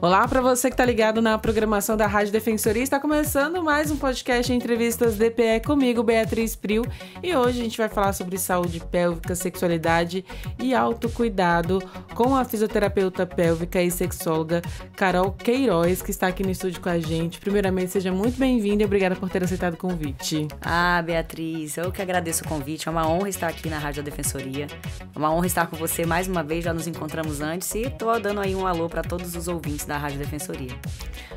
Olá para você que está ligado na programação da Rádio Defensoria. Está começando mais um podcast Entrevistas DPE comigo, Beatriz Priu. E hoje a gente vai falar sobre saúde pélvica, sexualidade e autocuidado com a fisioterapeuta pélvica e sexóloga Carol Queiroz, que está aqui no estúdio com a gente. Primeiramente, seja muito bem-vinda e obrigada por ter aceitado o convite. Beatriz, eu que agradeço o convite. É uma honra estar aqui na Rádio Defensoria. É uma honra estar com você mais uma vez. Já nos encontramos antes e estou dando aí um alô para todos os ouvintes da Rádio Defensoria.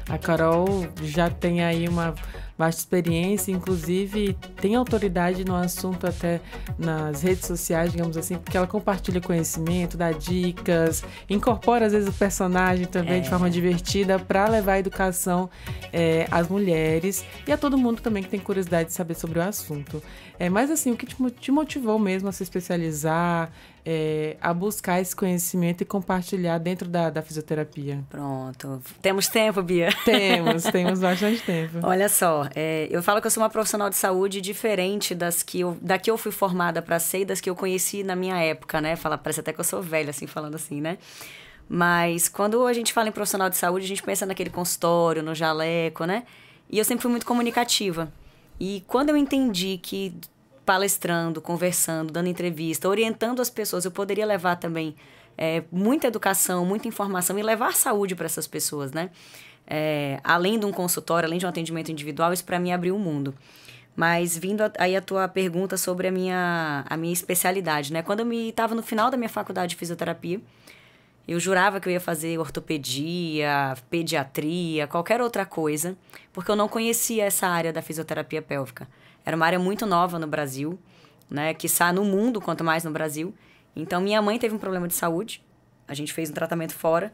A Carol já tem aí uma vasta experiência, inclusive tem autoridade no assunto até nas redes sociais, digamos assim, porque ela compartilha conhecimento, dá dicas, incorpora às vezes o personagem também de forma divertida para levar a educação às mulheres e a todo mundo também que tem curiosidade de saber sobre o assunto. Mas assim, o que te motivou mesmo a se especializar, a buscar esse conhecimento e compartilhar dentro da fisioterapia? Pronto. Temos tempo, Bia? Temos bastante tempo. Olha só, eu falo que eu sou uma profissional de saúde diferente da que eu fui formada para ser e das que eu conheci na minha época, né? Parece até que eu sou velha, assim, falando assim, né? Mas quando a gente fala em profissional de saúde, a gente pensa naquele consultório, no jaleco, né? E eu sempre fui muito comunicativa. E quando eu entendi que palestrando, conversando, dando entrevista, orientando as pessoas, eu poderia levar também muita educação, muita informação e levar saúde para essas pessoas, né? Além de um consultório, além de um atendimento individual, isso para mim abriu o mundo. Mas vindo aí a tua pergunta sobre a minha especialidade, né? Quando eu estava no final da minha faculdade de fisioterapia, eu jurava que eu ia fazer ortopedia, pediatria, qualquer outra coisa, porque eu não conhecia essa área da fisioterapia pélvica. Era uma área muito nova no Brasil, né? Quiçá no mundo, quanto mais no Brasil. Então, minha mãe teve um problema de saúde, a gente fez um tratamento fora,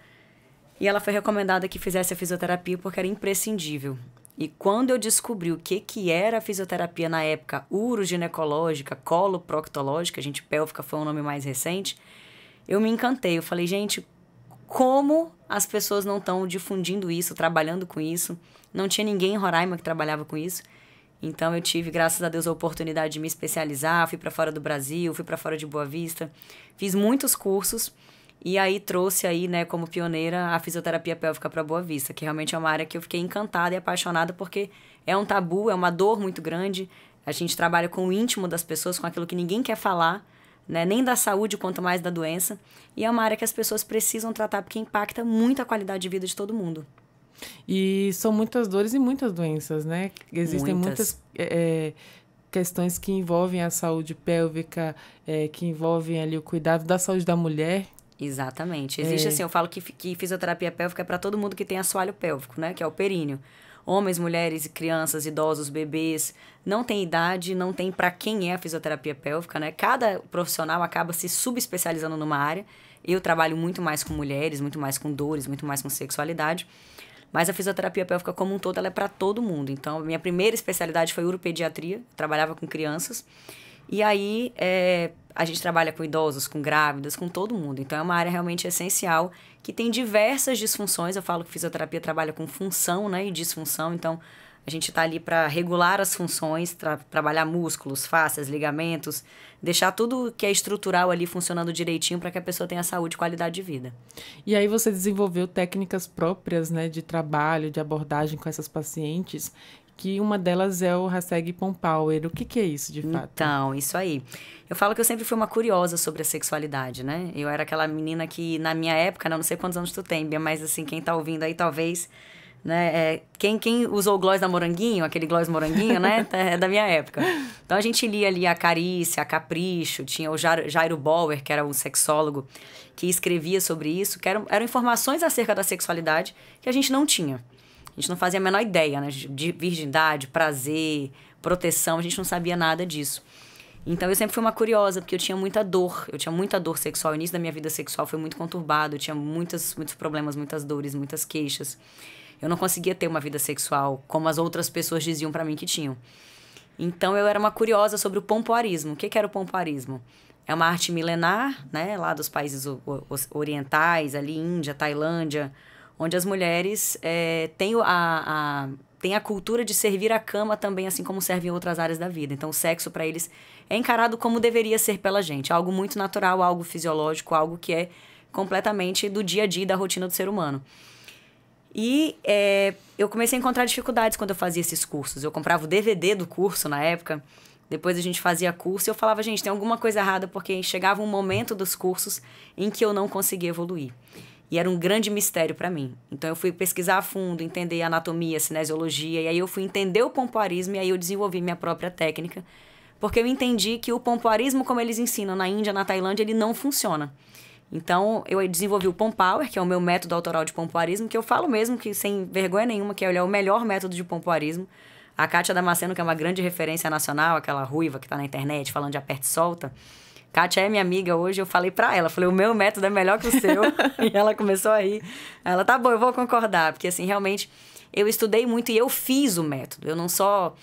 e ela foi recomendada que fizesse a fisioterapia porque era imprescindível. E quando eu descobri o que era a fisioterapia na época, uroginecológica, coloproctológica, pélvica foi um nome mais recente, eu me encantei. Eu falei, gente, como as pessoas não estão difundindo isso, trabalhando com isso? Não tinha ninguém em Roraima que trabalhava com isso. Então eu tive, graças a Deus, a oportunidade de me especializar, fui para fora do Brasil, fui para fora de Boa Vista, fiz muitos cursos e aí trouxe aí, né, como pioneira a fisioterapia pélvica para Boa Vista, que realmente é uma área que eu fiquei encantada e apaixonada porque é um tabu, é uma dor muito grande. A gente trabalha com o íntimo das pessoas, com aquilo que ninguém quer falar, né, nem da saúde quanto mais da doença, e é uma área que as pessoas precisam tratar porque impacta muito a qualidade de vida de todo mundo. E são muitas dores e muitas doenças, né? Existem muitas questões que envolvem a saúde pélvica, que envolvem ali o cuidado da saúde da mulher. Exatamente. Existe assim, eu falo que fisioterapia pélvica é para todo mundo que tem assoalho pélvico, né? Que é o períneo. Homens, mulheres, crianças, idosos, bebês. Não tem idade, não tem para quem é a fisioterapia pélvica, né? Cada profissional acaba se subespecializando numa área. Eu trabalho muito mais com mulheres, muito mais com dores, muito mais com sexualidade. Mas a fisioterapia pélvica como um todo, ela é para todo mundo. Então, minha primeira especialidade foi uropediatria, trabalhava com crianças. E aí, a gente trabalha com idosos, com grávidas, com todo mundo. Então, é uma área realmente essencial, que tem diversas disfunções. Eu falo que fisioterapia trabalha com função, né, e disfunção. Então, a gente está ali para regular as funções, trabalhar músculos, fáscias, ligamentos, deixar tudo que é estrutural ali funcionando direitinho para que a pessoa tenha saúde e qualidade de vida. E aí você desenvolveu técnicas próprias, né, de trabalho, de abordagem com essas pacientes, que uma delas é o Hashtag Pompower. O que é isso, de fato? Então, isso aí. Eu falo que eu sempre fui uma curiosa sobre a sexualidade, né? Eu era aquela menina que, na minha época, não sei quantos anos tu tem, Bia, mas assim, quem tá ouvindo aí, talvez, né? Quem usou o gloss da Moranguinho, aquele gloss Moranguinho, né? É da minha época. Então, a gente lia ali a Carícia, a Capricho, tinha o Jairo Bauer, que era um sexólogo, que escrevia sobre isso, que eram informações acerca da sexualidade que a gente não tinha. A gente não fazia a menor ideia, né? De virgindade, prazer, proteção, a gente não sabia nada disso. Então, eu sempre fui uma curiosa, porque eu tinha muita dor sexual. O início da minha vida sexual foi muito conturbado, eu tinha muitos problemas, muitas dores, muitas queixas. Eu não conseguia ter uma vida sexual como as outras pessoas diziam pra mim que tinham. Então, eu era uma curiosa sobre o pompoarismo. O que era o pompoarismo? É uma arte milenar, né? Lá dos países orientais, ali Índia, Tailândia, onde as mulheres têm a cultura de servir a cama também, assim como servem em outras áreas da vida. Então, o sexo para eles é encarado como deveria ser pela gente. Algo muito natural, algo fisiológico, algo que é completamente do dia a dia, da rotina do ser humano. E eu comecei a encontrar dificuldades quando eu fazia esses cursos. Eu comprava o DVD do curso na época, depois a gente fazia curso e eu falava, gente, tem alguma coisa errada, porque chegava um momento dos cursos em que eu não conseguia evoluir. E era um grande mistério para mim. Então eu fui pesquisar a fundo, entender anatomia, cinesiologia, e aí eu fui entender o pompoarismo e aí eu desenvolvi minha própria técnica, porque eu entendi que o pompoarismo, como eles ensinam na Índia, na Tailândia, ele não funciona. Então, eu desenvolvi o Pompower, que é o meu método autoral de pompoarismo, que eu falo mesmo que, sem vergonha nenhuma, que ele é o melhor método de pompoarismo. A Kátia Damasceno, que é uma grande referência nacional, aquela ruiva que tá na internet falando de aperta e solta. Kátia é minha amiga hoje, eu falei pra ela, falei, o meu método é melhor que o seu. E ela começou a rir. Ela, tá bom, eu vou concordar. Porque, assim, realmente, eu estudei muito e eu fiz o método. Eu não só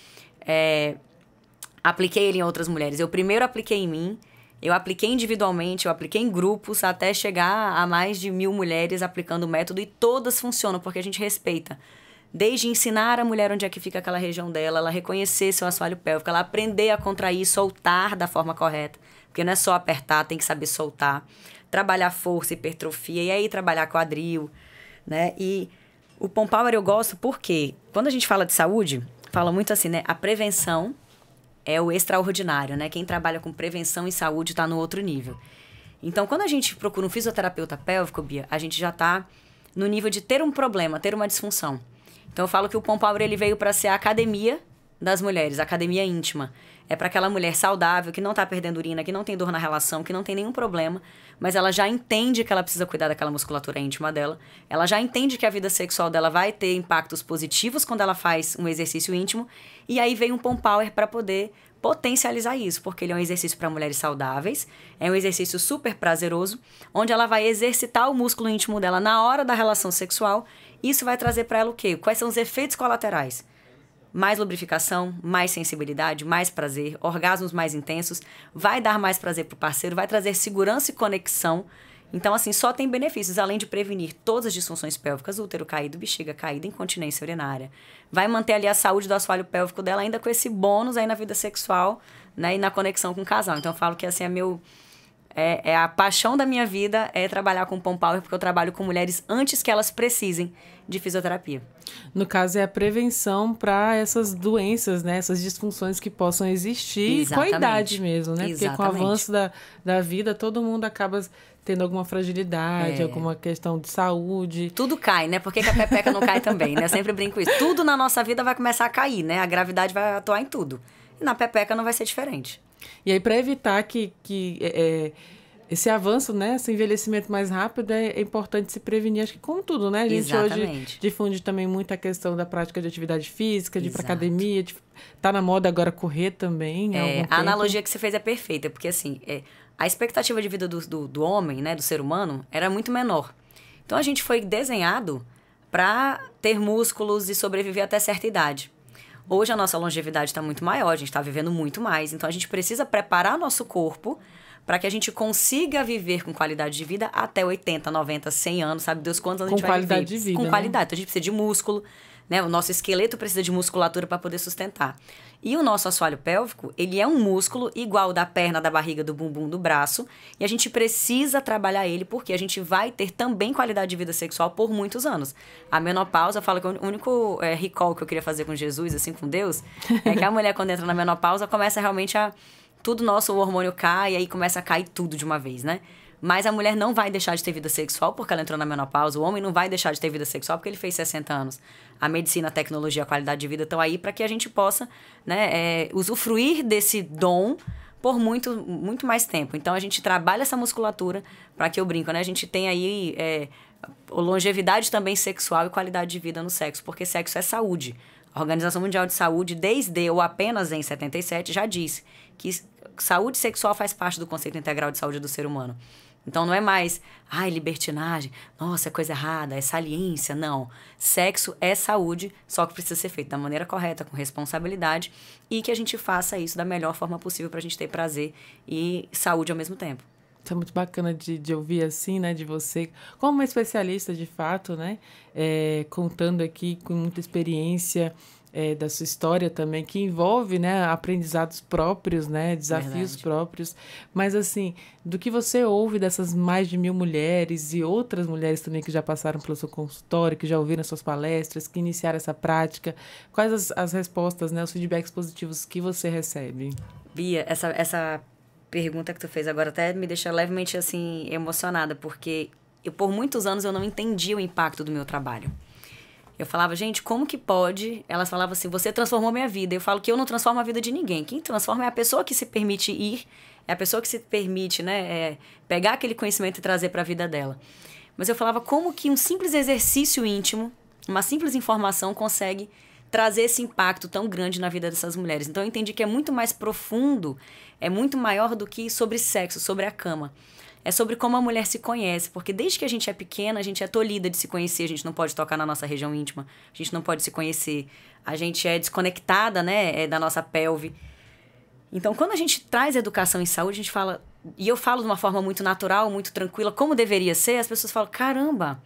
apliquei ele em outras mulheres. Eu primeiro apliquei em mim, eu apliquei individualmente, eu apliquei em grupos, até chegar a mais de 1000 mulheres aplicando o método, e todas funcionam, porque a gente respeita. Desde ensinar a mulher onde é que fica aquela região dela, ela reconhecer seu assoalho pélvico, ela aprender a contrair, soltar da forma correta, porque não é só apertar, tem que saber soltar. Trabalhar força, hipertrofia, e aí trabalhar quadril, né? E o Pompower eu gosto porque, quando a gente fala de saúde, fala muito assim, né? A prevenção é o extraordinário, né? Quem trabalha com prevenção e saúde está no outro nível. Então, quando a gente procura um fisioterapeuta pélvico, Bia, a gente já está no nível de ter um problema, ter uma disfunção. Então, eu falo que o Pompower ele veio para ser a academia das mulheres, a academia íntima. É para aquela mulher saudável, que não está perdendo urina, que não tem dor na relação, que não tem nenhum problema, mas ela já entende que ela precisa cuidar daquela musculatura íntima dela. Ela já entende que a vida sexual dela vai ter impactos positivos quando ela faz um exercício íntimo. E aí vem um Pompower para poder potencializar isso, porque ele é um exercício para mulheres saudáveis, é um exercício super prazeroso, onde ela vai exercitar o músculo íntimo dela na hora da relação sexual. Isso vai trazer para ela o quê? Quais são os efeitos colaterais? Mais lubrificação, mais sensibilidade, mais prazer, orgasmos mais intensos, vai dar mais prazer pro parceiro, vai trazer segurança e conexão. Então, assim, só tem benefícios, além de prevenir todas as disfunções pélvicas, útero caído, bexiga caída, incontinência urinária. Vai manter ali a saúde do assoalho pélvico dela, ainda com esse bônus aí na vida sexual, né, e na conexão com o casal. Então, eu falo que, assim, é a paixão da minha vida é trabalhar com Pompower, porque eu trabalho com mulheres antes que elas precisem de fisioterapia. No caso, é a prevenção para essas doenças, né? Essas disfunções que possam existir. Exatamente. Com a idade mesmo, né? Exatamente. Porque com o avanço da vida, todo mundo acaba tendo alguma fragilidade, alguma questão de saúde. Tudo cai, né? Por que a pepeca não cai também, né? Eu sempre brinco isso. Tudo na nossa vida vai começar a cair, né? A gravidade vai atuar em tudo. E na pepeca não vai ser diferente. E aí, para evitar que esse avanço, né, esse envelhecimento mais rápido, é importante se prevenir, acho que com tudo, né? A gente hoje difunde também muito a questão da prática de atividade física, de ir para academia, tá na moda agora correr também. A analogia que você fez é perfeita, porque assim, a expectativa de vida do homem, né, do ser humano, era muito menor. Então a gente foi desenhado para ter músculos e sobreviver até certa idade. Hoje a nossa longevidade está muito maior, a gente está vivendo muito mais, então a gente precisa preparar nosso corpo para que a gente consiga viver com qualidade de vida até 80, 90, 100 anos, sabe Deus quantos anos a gente vai viver. Com qualidade de vida, com qualidade. Então a gente precisa de músculo, né? O nosso esqueleto precisa de musculatura para poder sustentar. E o nosso assoalho pélvico, ele é um músculo igual da perna, da barriga, do bumbum, do braço, e a gente precisa trabalhar ele porque a gente vai ter também qualidade de vida sexual por muitos anos. A menopausa, eu falo que o único recall que eu queria fazer com Jesus, assim, com Deus, é que a mulher, quando entra na menopausa, começa realmente tudo nosso, o hormônio cai, e aí começa a cair tudo de uma vez, né? Mas a mulher não vai deixar de ter vida sexual porque ela entrou na menopausa. O homem não vai deixar de ter vida sexual porque ele fez 60 anos. A medicina, a tecnologia, a qualidade de vida estão aí para que a gente possa, né, usufruir desse dom por muito, muito mais tempo. Então, a gente trabalha essa musculatura para que eu brinco, né? A gente tem aí longevidade também sexual e qualidade de vida no sexo, porque sexo é saúde. A Organização Mundial de Saúde, desde ou apenas em 77, já disse que saúde sexual faz parte do conceito integral de saúde do ser humano. Então, não é mais, libertinagem, nossa, é coisa errada, é saliência. Não. Sexo é saúde, só que precisa ser feito da maneira correta, com responsabilidade, e que a gente faça isso da melhor forma possível para a gente ter prazer e saúde ao mesmo tempo. Isso é muito bacana de ouvir assim, né, de você, como uma especialista de fato, né, contando aqui com muita experiência da sua história também, que envolve, né, aprendizados próprios, né, desafios Verdade. próprios. Mas, assim, do que você ouve dessas mais de 1.000 mulheres e outras mulheres também que já passaram pelo seu consultório, que já ouviram as suas palestras, que iniciaram essa prática, quais as respostas, né, os feedbacks positivos que você recebe? Bia, essa pergunta que tu fez agora até me deixa levemente, assim, emocionada, porque por muitos anos eu não entendi o impacto do meu trabalho. Eu falava, gente, como que pode? Elas falavam assim, você transformou minha vida. Eu falo que eu não transformo a vida de ninguém. Quem transforma é a pessoa que se permite ir, é a pessoa que se permite, né, pegar aquele conhecimento e trazer para a vida dela. Mas eu falava, como que um simples exercício íntimo, uma simples informação consegue trazer esse impacto tão grande na vida dessas mulheres? Então eu entendi que é muito mais profundo, é muito maior do que sobre sexo, sobre a cama. É sobre como a mulher se conhece, porque desde que a gente é pequena, a gente é tolhida de se conhecer, a gente não pode tocar na nossa região íntima, a gente não pode se conhecer, a gente é desconectada, né, da nossa pelve. Então, quando a gente traz educação em saúde, a gente fala, e eu falo de uma forma muito natural, muito tranquila, como deveria ser, as pessoas falam, caramba,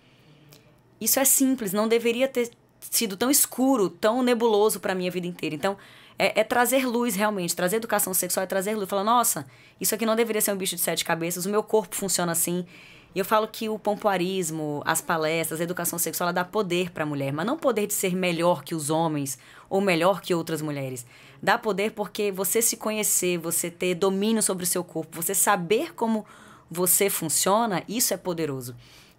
isso é simples, não deveria ter sido tão escuro, tão nebuloso para a minha vida inteira. Então, é trazer luz realmente, trazer educação sexual é trazer luz. Falar, nossa, isso aqui não deveria ser um bicho de 7 cabeças, o meu corpo funciona assim. E eu falo que o pompoarismo, as palestras, a educação sexual, ela dá poder para a mulher, mas não poder de ser melhor que os homens ou melhor que outras mulheres. Dá poder porque você se conhecer, você ter domínio sobre o seu corpo, você saber como você funciona, isso é poderoso.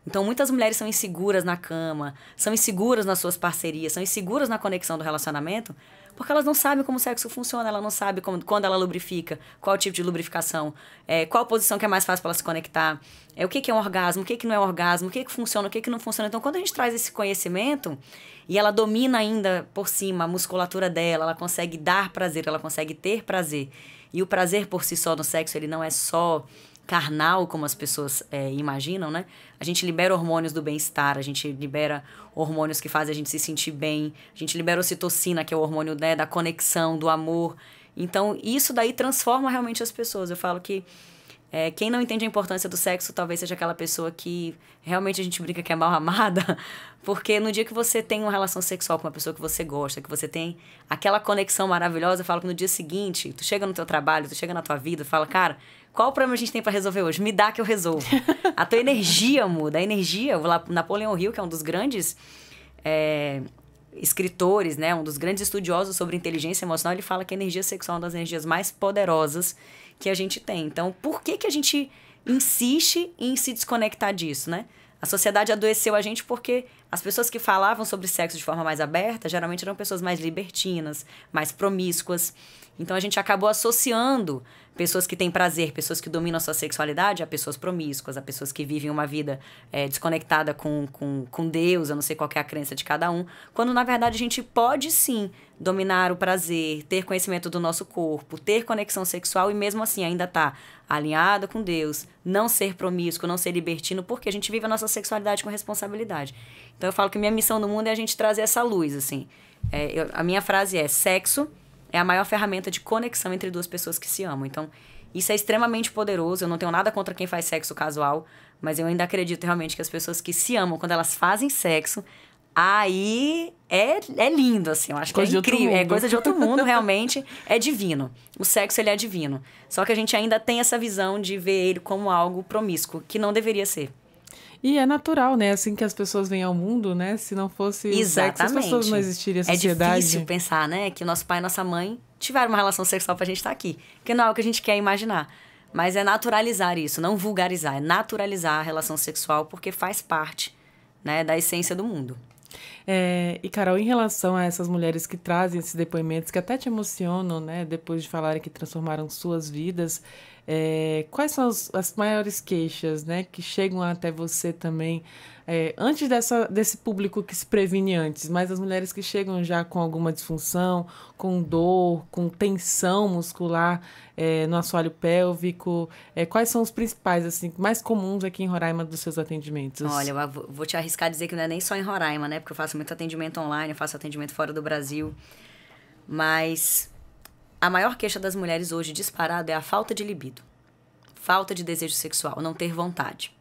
Então, muitas mulheres são inseguras na cama, são inseguras nas suas parcerias, são inseguras na conexão do relacionamento, porque elas não sabem como o sexo funciona, ela não sabe quando ela lubrifica, qual tipo de lubrificação, qual posição que é mais fácil para ela se conectar, o que é um orgasmo, o que não é um orgasmo, o que funciona, o que não funciona. Então, quando a gente traz esse conhecimento e ela domina ainda por cima a musculatura dela, ela consegue dar prazer, ela consegue ter prazer. E o prazer por si só no sexo, ele não é só carnal, como as pessoas imaginam, né? A gente libera hormônios do bem-estar, a gente libera hormônios que fazem a gente se sentir bem, a gente libera ocitocina, que é o hormônio, né, da conexão, do amor. Então, isso daí transforma realmente as pessoas. Eu falo que quem não entende a importância do sexo talvez seja aquela pessoa que realmente a gente brinca que é mal amada, porque no dia que você tem uma relação sexual com uma pessoa que você gosta, que você tem aquela conexão maravilhosa, eu falo que no dia seguinte, tu chega no teu trabalho, tu chega na tua vida, fala, cara, qual o problema a gente tem pra resolver hoje? Me dá que eu resolvo. A tua energia muda. A energia, o Napoleão Hill, que é um dos grandes escritores, né, um dos grandes estudiosos sobre inteligência emocional, ele fala que a energia sexual é uma das energias mais poderosas que a gente tem. Então, por que a gente insiste em se desconectar disso, né? A sociedade adoeceu a gente porque as pessoas que falavam sobre sexo de forma mais aberta geralmente eram pessoas mais libertinas, mais promíscuas. Então, a gente acabou associando pessoas que têm prazer, pessoas que dominam a sua sexualidade a pessoas promíscuas, a pessoas que vivem uma vida desconectada com Deus, eu não sei qual que é a crença de cada um, quando, na verdade, a gente pode, sim, dominar o prazer, ter conhecimento do nosso corpo, ter conexão sexual e, mesmo assim, ainda tá alinhado com Deus, não ser promíscuo, não ser libertino, porque a gente vive a nossa sexualidade com responsabilidade. Então, eu falo que minha missão no mundo é a gente trazer essa luz, assim. A minha frase é: sexo é a maior ferramenta de conexão entre duas pessoas que se amam. Então, isso é extremamente poderoso. Eu não tenho nada contra quem faz sexo casual, mas eu ainda acredito realmente que as pessoas que se amam, quando elas fazem sexo, aí é lindo, assim. Eu acho que é incrível. É coisa de outro mundo, realmente. É divino. O sexo, ele é divino. Só que a gente ainda tem essa visão de ver ele como algo promíscuo, que não deveria ser. E é natural, né? Assim que as pessoas vêm ao mundo, né? Se não fosse o sexo, as pessoas não existiriam, a sociedade. É difícil pensar, né? Que nosso pai e nossa mãe tiveram uma relação sexual pra gente estar aqui. Que não é o que a gente quer imaginar. Mas é naturalizar isso, não vulgarizar. É naturalizar a relação sexual porque faz parte, né, da essência do mundo. E, Carol, em relação a essas mulheres que trazem esses depoimentos, que até te emocionam, né? Depois de falarem que transformaram suas vidas, quais são as maiores queixas, né, que chegam até você também, antes desse público que se previne antes, mas as mulheres que chegam já com alguma disfunção, com dor, com tensão muscular no assoalho pélvico, quais são os principais, assim, mais comuns aqui em Roraima dos seus atendimentos? Olha, eu vou te arriscar dizer que não é nem só em Roraima, né, porque eu faço muito atendimento online, eu faço atendimento fora do Brasil, mas a maior queixa das mulheres hoje, disparado, é a falta de libido. Falta de desejo sexual, não ter vontade.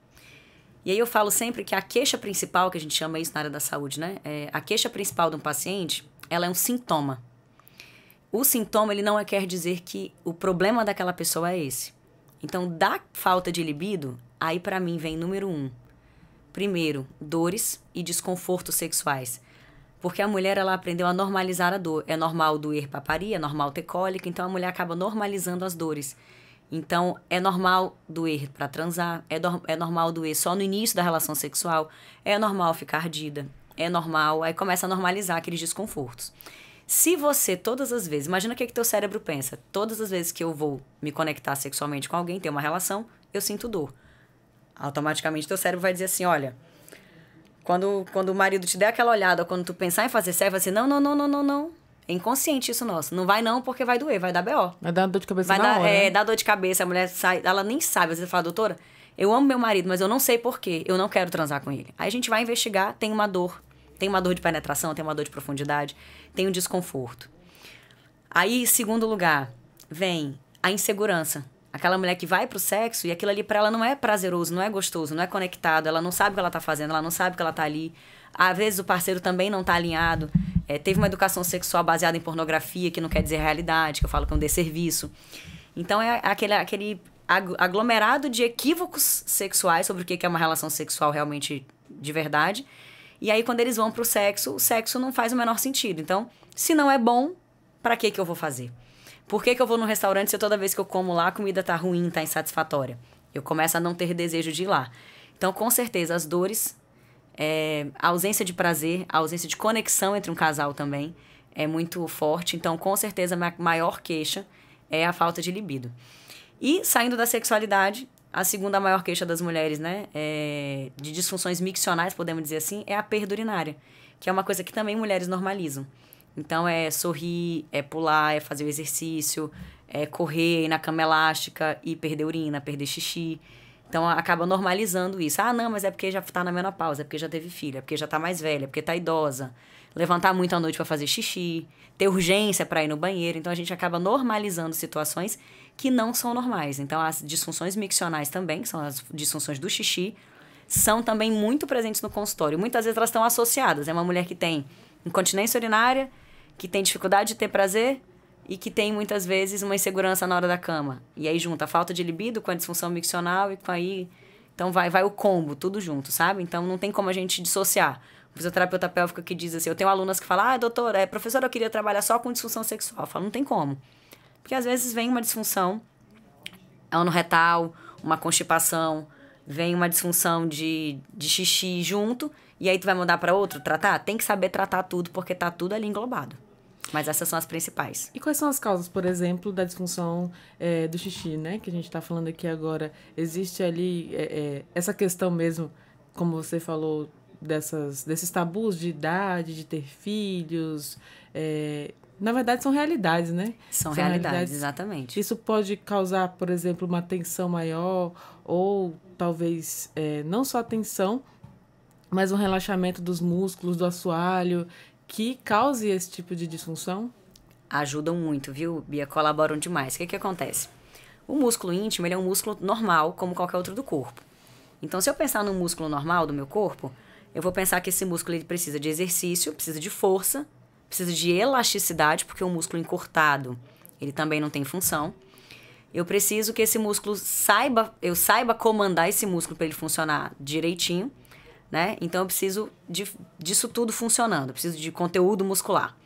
E aí eu falo sempre que a queixa principal, que a gente chama isso na área da saúde, né? A queixa principal de um paciente ela é um sintoma. O sintoma, ele não quer dizer que o problema daquela pessoa é esse. Então, da falta de libido, aí pra mim vem número 1. Primeiro, dores e desconfortos sexuais. Porque a mulher, ela aprendeu a normalizar a dor. É normal doer pra parir, é normal ter cólica, então a mulher acaba normalizando as dores. Então, é normal doer pra transar, é normal doer só no início da relação sexual, é normal ficar ardida, é normal, aí começa a normalizar aqueles desconfortos. Se você, todas as vezes, imagina o que teu cérebro pensa, todas as vezes que eu vou me conectar sexualmente com alguém, ter uma relação, eu sinto dor. Automaticamente teu cérebro vai dizer assim, olha, quando o marido te der aquela olhada, quando tu pensar em fazer sexo, vai dizer, não. É inconsciente isso nosso. Não vai não, porque vai doer, vai dar BO. Vai dar dor de cabeça vai na dar, hora. Dá dor de cabeça, a mulher sai, ela nem sabe. Às vezes fala, doutora, eu amo meu marido, mas eu não sei por quê, eu não quero transar com ele. Aí a gente vai investigar, tem uma dor de penetração, tem uma dor de profundidade, tem um desconforto. Aí, segundo lugar, vem a insegurança. Aquela mulher que vai pro sexo e aquilo ali pra ela não é prazeroso, não é gostoso, não é conectado, ela não sabe o que ela tá fazendo, ela não sabe que ela tá ali. Às vezes o parceiro também não tá alinhado. Teve uma educação sexual baseada em pornografia, que não quer dizer realidade, que eu falo que é um desserviço. Então é aquele aglomerado de equívocos sexuais sobre o que é uma relação sexual realmente de verdade. E aí quando eles vão pro sexo, o sexo não faz o menor sentido. Então, se não é bom, pra que eu vou fazer? Por que eu vou no restaurante se toda vez que eu como lá a comida tá ruim, tá insatisfatória? Eu começo a não ter desejo de ir lá. Então, com certeza, as dores, a ausência de prazer, a ausência de conexão entre um casal também é muito forte. Então, com certeza, a maior queixa é a falta de libido. E, saindo da sexualidade, a segunda maior queixa das mulheres, né, de disfunções miccionais, podemos dizer assim, é a perda urinária, que é uma coisa que também mulheres normalizam. Então, é sorrir, é pular, é fazer o exercício, é correr, ir na cama elástica e perder urina, perder xixi. Então, acaba normalizando isso. Ah, não, mas é porque já tá na menopausa, é porque já teve filho, é porque já tá mais velha, é porque tá idosa. Levantar muito à noite para fazer xixi, ter urgência para ir no banheiro. Então, a gente acaba normalizando situações que não são normais. Então, as disfunções miccionais também, que são as disfunções do xixi, são também muito presentes no consultório. Muitas vezes elas estão associadas. É uma mulher que tem incontinência urinária, que tem dificuldade de ter prazer e que tem, muitas vezes, uma insegurança na hora da cama. E aí junta a falta de libido com a disfunção miccional e com aí... Então vai o combo, tudo junto, sabe? Então não tem como a gente dissociar. O fisioterapeuta pélvico que diz assim... Eu tenho alunas que falam, doutora, professora, eu queria trabalhar só com disfunção sexual. Eu falo, não tem como. Porque às vezes vem uma disfunção anoretal, uma constipação, vem uma disfunção de xixi junto... E aí tu vai mudar para outro, tratar? Tem que saber tratar tudo, porque tá tudo ali englobado. Mas essas são as principais. E quais são as causas, por exemplo, da disfunção do xixi, né? Que a gente tá falando aqui agora. Existe ali essa questão mesmo, como você falou, desses tabus de idade, de ter filhos. Na verdade, são realidades, né? São realidades, exatamente. Isso pode causar, por exemplo, uma tensão maior ou talvez não só a tensão, mas um relaxamento dos músculos, do assoalho, que cause esse tipo de disfunção? Ajudam muito, viu, Bia? Colaboram demais. O que acontece? O músculo íntimo, ele é um músculo normal, como qualquer outro do corpo. Então, se eu pensar no músculo normal do meu corpo, eu vou pensar que esse músculo ele precisa de exercício, precisa de força, precisa de elasticidade, porque o músculo encurtado, ele também não tem função. Eu preciso que esse músculo eu saiba comandar esse músculo para ele funcionar direitinho, né? Então, eu preciso disso tudo funcionando. Eu preciso de conteúdo muscular.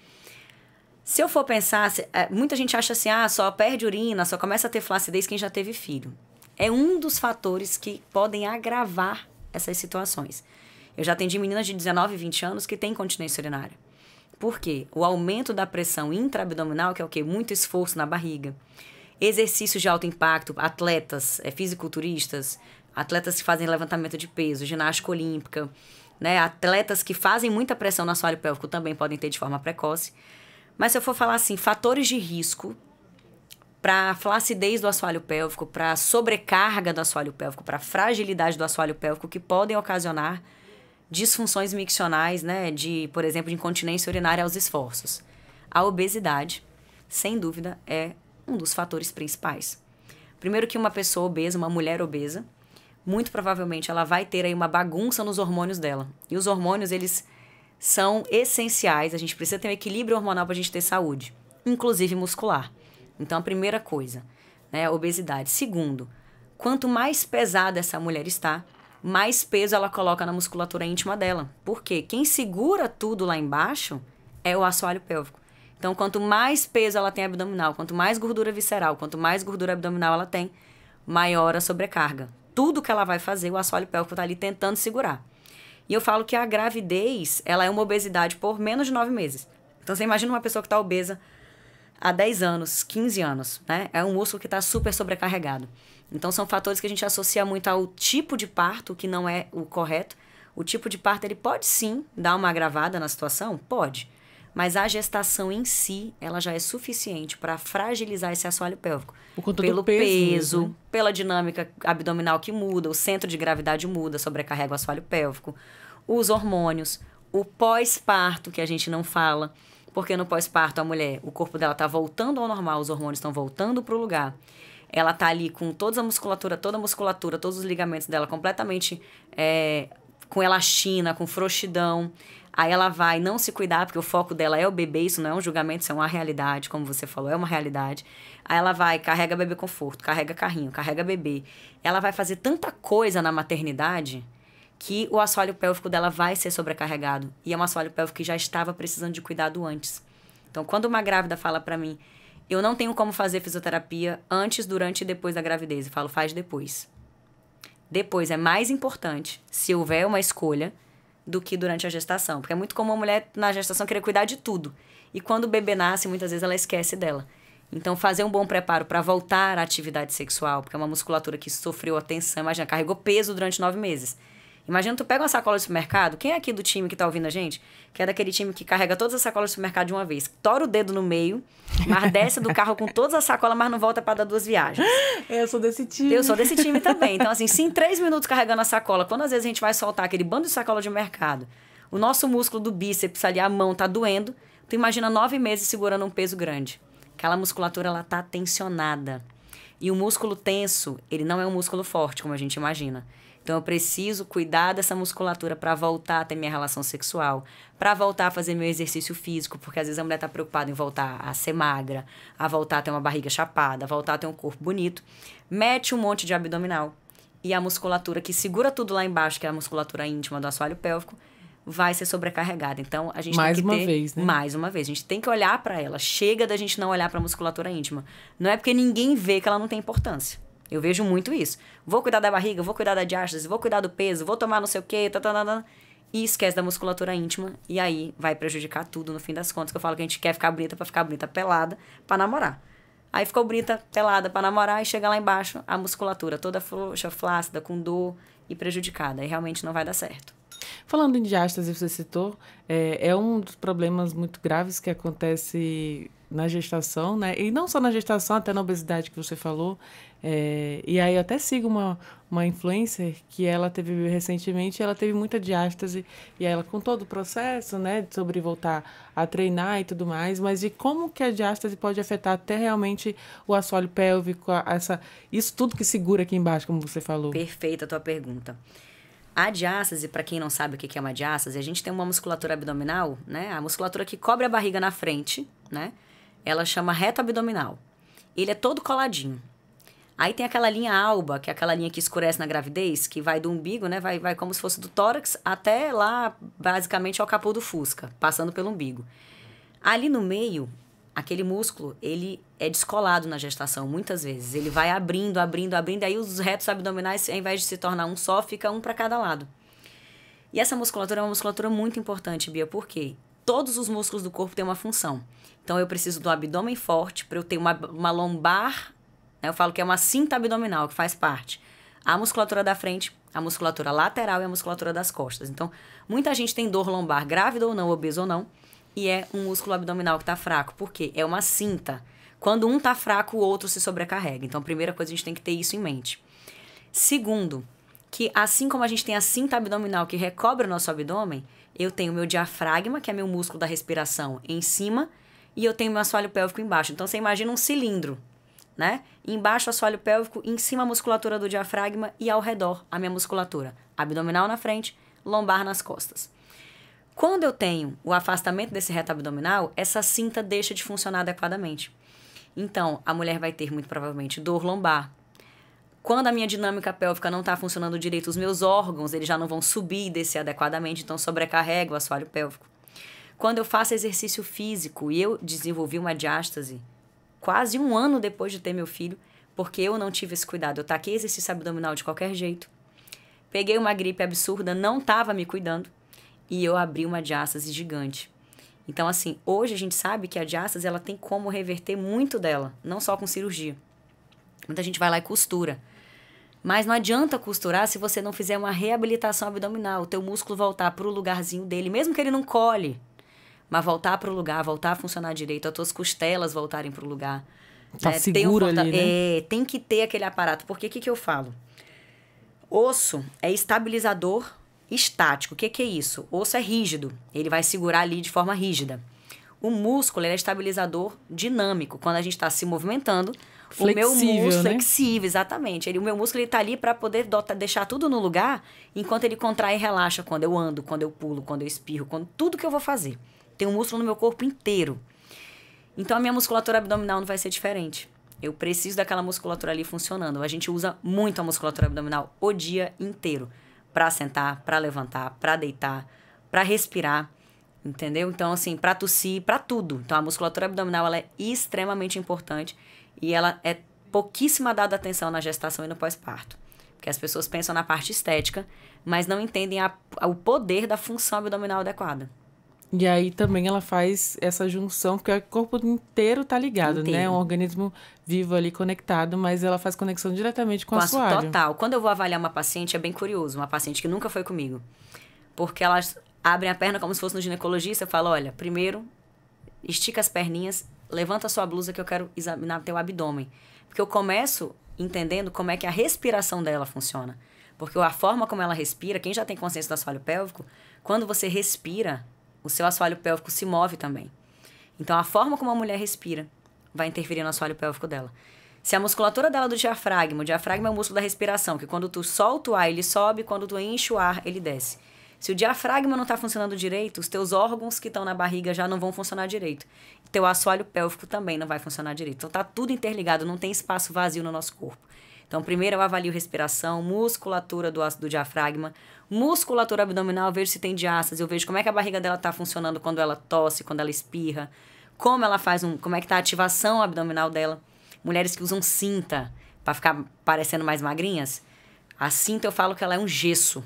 Se eu for pensar... muita gente acha assim, só perde urina, só começa a ter flacidez quem já teve filho. É um dos fatores que podem agravar essas situações. Eu já atendi meninas de 19 e 20 anos que têm incontinência urinária. Por quê? O aumento da pressão intraabdominal, que é o quê? Muito esforço na barriga. Exercícios de alto impacto, atletas, fisiculturistas... Atletas que fazem levantamento de peso, ginástica olímpica, né? Atletas que fazem muita pressão no assoalho pélvico também podem ter de forma precoce. Mas se eu for falar assim, fatores de risco para flacidez do assoalho pélvico, para sobrecarga do assoalho pélvico, para fragilidade do assoalho pélvico, que podem ocasionar disfunções miccionais, né? Por exemplo, de incontinência urinária aos esforços. A obesidade, sem dúvida, é um dos fatores principais. Primeiro que uma pessoa obesa, uma mulher obesa, muito provavelmente ela vai ter aí uma bagunça nos hormônios dela. E os hormônios, eles são essenciais. A gente precisa ter um equilíbrio hormonal para a gente ter saúde, inclusive muscular. Então, a primeira coisa, né, a obesidade. Segundo, quanto mais pesada essa mulher está, mais peso ela coloca na musculatura íntima dela. Por quê? Quem segura tudo lá embaixo é o assoalho pélvico. Então, quanto mais peso ela tem abdominal, quanto mais gordura visceral, quanto mais gordura abdominal ela tem, maior a sobrecarga. Tudo que ela vai fazer, o assoalho pélvico está ali tentando segurar. E eu falo que a gravidez, ela é uma obesidade por menos de 9 meses. Então, você imagina uma pessoa que está obesa há 10 anos, 15 anos, né? É um músculo que está super sobrecarregado. Então, são fatores que a gente associa muito ao tipo de parto, que não é o correto. O tipo de parto, ele pode sim dar uma agravada na situação? Pode. Mas a gestação em si, ela já é suficiente para fragilizar esse assoalho pélvico. Por conta pelo do peso, né? Pela dinâmica abdominal que muda, o centro de gravidade muda, sobrecarrega o assoalho pélvico, os hormônios, o pós-parto, que a gente não fala, porque no pós-parto a mulher, o corpo dela está voltando ao normal, os hormônios estão voltando para o lugar. Ela tá ali com toda a musculatura, todos os ligamentos dela completamente com elastina, com frouxidão. Aí ela vai não se cuidar, porque o foco dela é o bebê, isso não é um julgamento, isso é uma realidade, como você falou, é uma realidade. Aí ela vai, carrega bebê conforto, carrega carrinho, carrega bebê. Ela vai fazer tanta coisa na maternidade que o assoalho pélvico dela vai ser sobrecarregado. E é um assoalho pélvico que já estava precisando de cuidado antes. Então, quando uma grávida fala pra mim, eu não tenho como fazer fisioterapia antes, durante e depois da gravidez, eu falo, faz depois. Depois é mais importante, se houver uma escolha, do que durante a gestação. Porque é muito comum a mulher na gestação querer cuidar de tudo. E quando o bebê nasce, muitas vezes ela esquece dela. Então, fazer um bom preparo para voltar à atividade sexual, porque é uma musculatura que sofreu a tensão, imagina, carregou peso durante 9 meses. Imagina, tu pega uma sacola de supermercado, quem é aqui do time que tá ouvindo a gente? Que é daquele time que carrega todas as sacolas de supermercado de uma vez. Tora o dedo no meio, mas desce do carro com todas as sacolas, mas não volta para dar 2 viagens. Eu sou desse time. Eu sou desse time também. Então, assim, se em 3 minutos carregando a sacola, quando às vezes a gente vai soltar aquele bando de sacola de mercado, o nosso músculo do bíceps ali, a mão, tá doendo, tu imagina 9 meses segurando um peso grande. Aquela musculatura, ela tá tensionada. E o músculo tenso, ele não é um músculo forte, como a gente imagina. Então, eu preciso cuidar dessa musculatura para voltar a ter minha relação sexual, para voltar a fazer meu exercício físico, porque às vezes a mulher está preocupada em voltar a ser magra, a voltar a ter uma barriga chapada, a voltar a ter um corpo bonito. Mete um monte de abdominal e a musculatura que segura tudo lá embaixo, que é a musculatura íntima do assoalho pélvico, vai ser sobrecarregada. Então, a gente tem que ter... Mais uma vez, a gente tem que olhar para ela. Chega da gente não olhar para a musculatura íntima. Não é porque ninguém vê que ela não tem importância. Eu vejo muito isso. Vou cuidar da barriga, vou cuidar da diástase, vou cuidar do peso, vou tomar não sei o quê, e esquece da musculatura íntima. E aí vai prejudicar tudo no fim das contas. Que eu falo que a gente quer ficar bonita pra ficar bonita pelada pra namorar. Aí ficou bonita pelada pra namorar e chega lá embaixo a musculatura toda frouxa, flácida, com dor e prejudicada. Aí realmente não vai dar certo. Falando em diástase, você citou, é um dos problemas muito graves que acontece na gestação, né? E não só na gestação, até na obesidade que você falou. E aí eu até sigo uma influencer que ela teve recentemente, ela teve muita diástase, e aí ela com todo o processo, né, sobre voltar a treinar e tudo mais, mas de como que a diástase pode afetar até realmente o assoalho pélvico, isso tudo que segura aqui embaixo, como você falou. Perfeita a tua pergunta. A diástase, para quem não sabe o que é uma diástase, a gente tem uma musculatura abdominal, né? A musculatura que cobre a barriga na frente, né? Ela chama reto abdominal. Ele é todo coladinho. Aí tem aquela linha alba, que é aquela linha que escurece na gravidez, que vai do umbigo, né? Vai como se fosse do tórax até lá, basicamente, ao capô do Fusca, passando pelo umbigo. Ali no meio, aquele músculo, ele é descolado na gestação, muitas vezes. Ele vai abrindo, e aí os retos abdominais, ao invés de se tornar um só, fica um para cada lado. E essa musculatura é uma musculatura muito importante, Bia, por quê? Todos os músculos do corpo têm uma função. Então, eu preciso do abdômen forte para eu ter uma lombar, né? Eu falo que é uma cinta abdominal, que faz parte. A musculatura da frente, a musculatura lateral e a musculatura das costas. Então, muita gente tem dor lombar, grávida ou não, obesa ou não, e é um músculo abdominal que está fraco. Por quê? É uma cinta. Quando um está fraco, o outro se sobrecarrega. Então, a primeira coisa, a gente tem que ter isso em mente. Segundo, que assim como a gente tem a cinta abdominal que recobre o nosso abdômen, eu tenho o meu diafragma, que é meu músculo da respiração, em cima, e eu tenho meu assoalho pélvico embaixo. Então, você imagina um cilindro, né? Embaixo o assoalho pélvico, em cima a musculatura do diafragma e ao redor a minha musculatura. Abdominal na frente, lombar nas costas. Quando eu tenho o afastamento desse reto abdominal, essa cinta deixa de funcionar adequadamente. Então, a mulher vai ter, muito provavelmente, dor lombar. Quando a minha dinâmica pélvica não está funcionando direito, os meus órgãos eles já não vão subir e descer adequadamente, então sobrecarrega o assoalho pélvico. Quando eu faço exercício físico e eu desenvolvi uma diástase quase 1 ano depois de ter meu filho, porque eu não tive esse cuidado. Eu taquei exercício abdominal de qualquer jeito, peguei uma gripe absurda, não estava me cuidando e eu abri uma diástase gigante. Então, assim, hoje a gente sabe que a diástase ela tem como reverter muito dela, não só com cirurgia. Muita gente vai lá e costura. Mas não adianta costurar se você não fizer uma reabilitação abdominal, o teu músculo voltar para o lugarzinho dele, mesmo que ele não colhe, mas voltar para o lugar, voltar a funcionar direito, as tuas costelas voltarem para o lugar. Tá seguro ali, né? Tem que ter aquele aparato. Porque o que eu falo? Osso é estabilizador estático. O que é isso? Osso é rígido, ele vai segurar ali de forma rígida. O músculo é estabilizador dinâmico. Quando a gente está se movimentando, flexível, o meu músculo, né? flexível, exatamente. O meu músculo está ali para poder deixar tudo no lugar, enquanto ele contrai e relaxa quando eu ando, quando eu pulo, quando eu espirro, tudo que eu vou fazer. Tem um músculo no meu corpo inteiro. Então, a minha musculatura abdominal não vai ser diferente. Eu preciso daquela musculatura ali funcionando. A gente usa muito a musculatura abdominal o dia inteiro. Para sentar, para levantar, para deitar, para respirar. Entendeu? Então, assim, para tossir, para tudo. Então, a musculatura abdominal ela é extremamente importante e ela é pouquíssima dada atenção na gestação e no pós-parto. Porque as pessoas pensam na parte estética, mas não entendem o poder da função abdominal adequada. E aí também ela faz essa junção, porque o corpo inteiro tá ligado, né? É um organismo vivo ali conectado, mas ela faz conexão diretamente com o assoalho. Total. Quando eu vou avaliar uma paciente, é bem curioso. Uma paciente que nunca foi comigo. Porque elas abrem a perna como se fosse no ginecologista. Eu falo, olha, primeiro, estica as perninhas, levanta a sua blusa que eu quero examinar teu abdômen. Porque eu começo entendendo como é que a respiração dela funciona. Porque a forma como ela respira, quem já tem consciência do assoalho pélvico, quando você respira, o seu assoalho pélvico se move também. Então, a forma como a mulher respira vai interferir no assoalho pélvico dela. Se a musculatura dela é do diafragma, o diafragma é o músculo da respiração, que quando tu solta o ar, ele sobe, quando tu enche o ar, ele desce. Se o diafragma não está funcionando direito, os teus órgãos que estão na barriga já não vão funcionar direito. Teu assoalho pélvico também não vai funcionar direito. Então, tá tudo interligado, não tem espaço vazio no nosso corpo. Então, primeiro eu avalio respiração, musculatura do diafragma, musculatura abdominal, eu vejo se tem diástase, eu vejo como é que a barriga dela está funcionando quando ela tosse, quando ela espirra, como ela faz como é que está a ativação abdominal dela. Mulheres que usam cinta para ficar parecendo mais magrinhas, a cinta eu falo que ela é um gesso.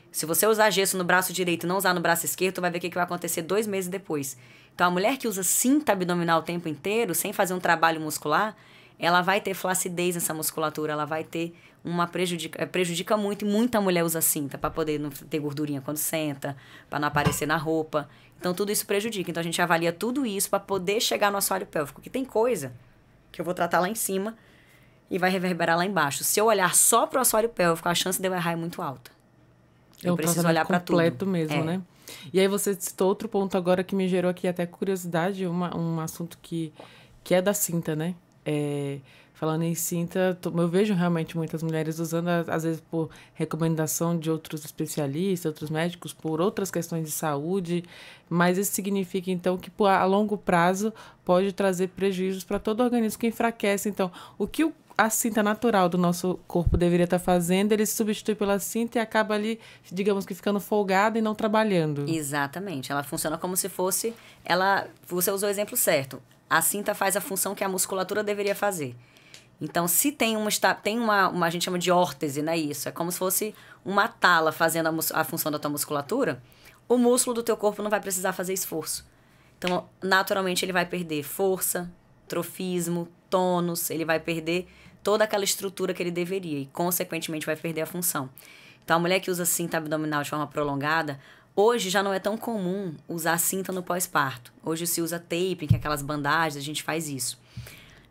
Se você usar gesso no braço direito e não usar no braço esquerdo, tu vai ver o que vai acontecer 2 meses depois. Então, a mulher que usa cinta abdominal o tempo inteiro, sem fazer um trabalho muscular, ela vai ter flacidez nessa musculatura, ela vai ter prejudica muito, e muita mulher usa cinta para poder não ter gordurinha quando senta, para não aparecer na roupa. Então, tudo isso prejudica. Então, a gente avalia tudo isso para poder chegar no assoalho pélvico, que tem coisa que eu vou tratar lá em cima e vai reverberar lá embaixo. Se eu olhar só para o assoalho pélvico, a chance de eu errar é muito alta. Eu preciso olhar para tudo. Completo mesmo, né? E aí você citou outro ponto agora que me gerou aqui até curiosidade, um assunto que é da cinta, né? Falando em cinta, eu vejo realmente muitas mulheres usando, às vezes por recomendação de outros especialistas, outros médicos, por outras questões de saúde, mas isso significa, então, que a longo prazo pode trazer prejuízos para todo o organismo, que enfraquece. Então, o que a cinta natural do nosso corpo deveria estar fazendo, ele se substitui pela cinta e acaba ali, digamos que ficando folgada e não trabalhando. Exatamente. Ela funciona como se fosse... Você usou o exemplo certo. A cinta faz a função que a musculatura deveria fazer. Então, se tem uma a gente chama de órtese, né? Isso. É como se fosse uma tala fazendo a função da tua musculatura. O músculo do teu corpo não vai precisar fazer esforço. Então, naturalmente, ele vai perder força, trofismo, tônus, ele vai perder toda aquela estrutura que ele deveria e, consequentemente, vai perder a função. Então, a mulher que usa cinta abdominal de forma prolongada, hoje já não é tão comum usar cinta no pós-parto. Hoje se usa taping, que é aquelas bandagens, a gente faz isso.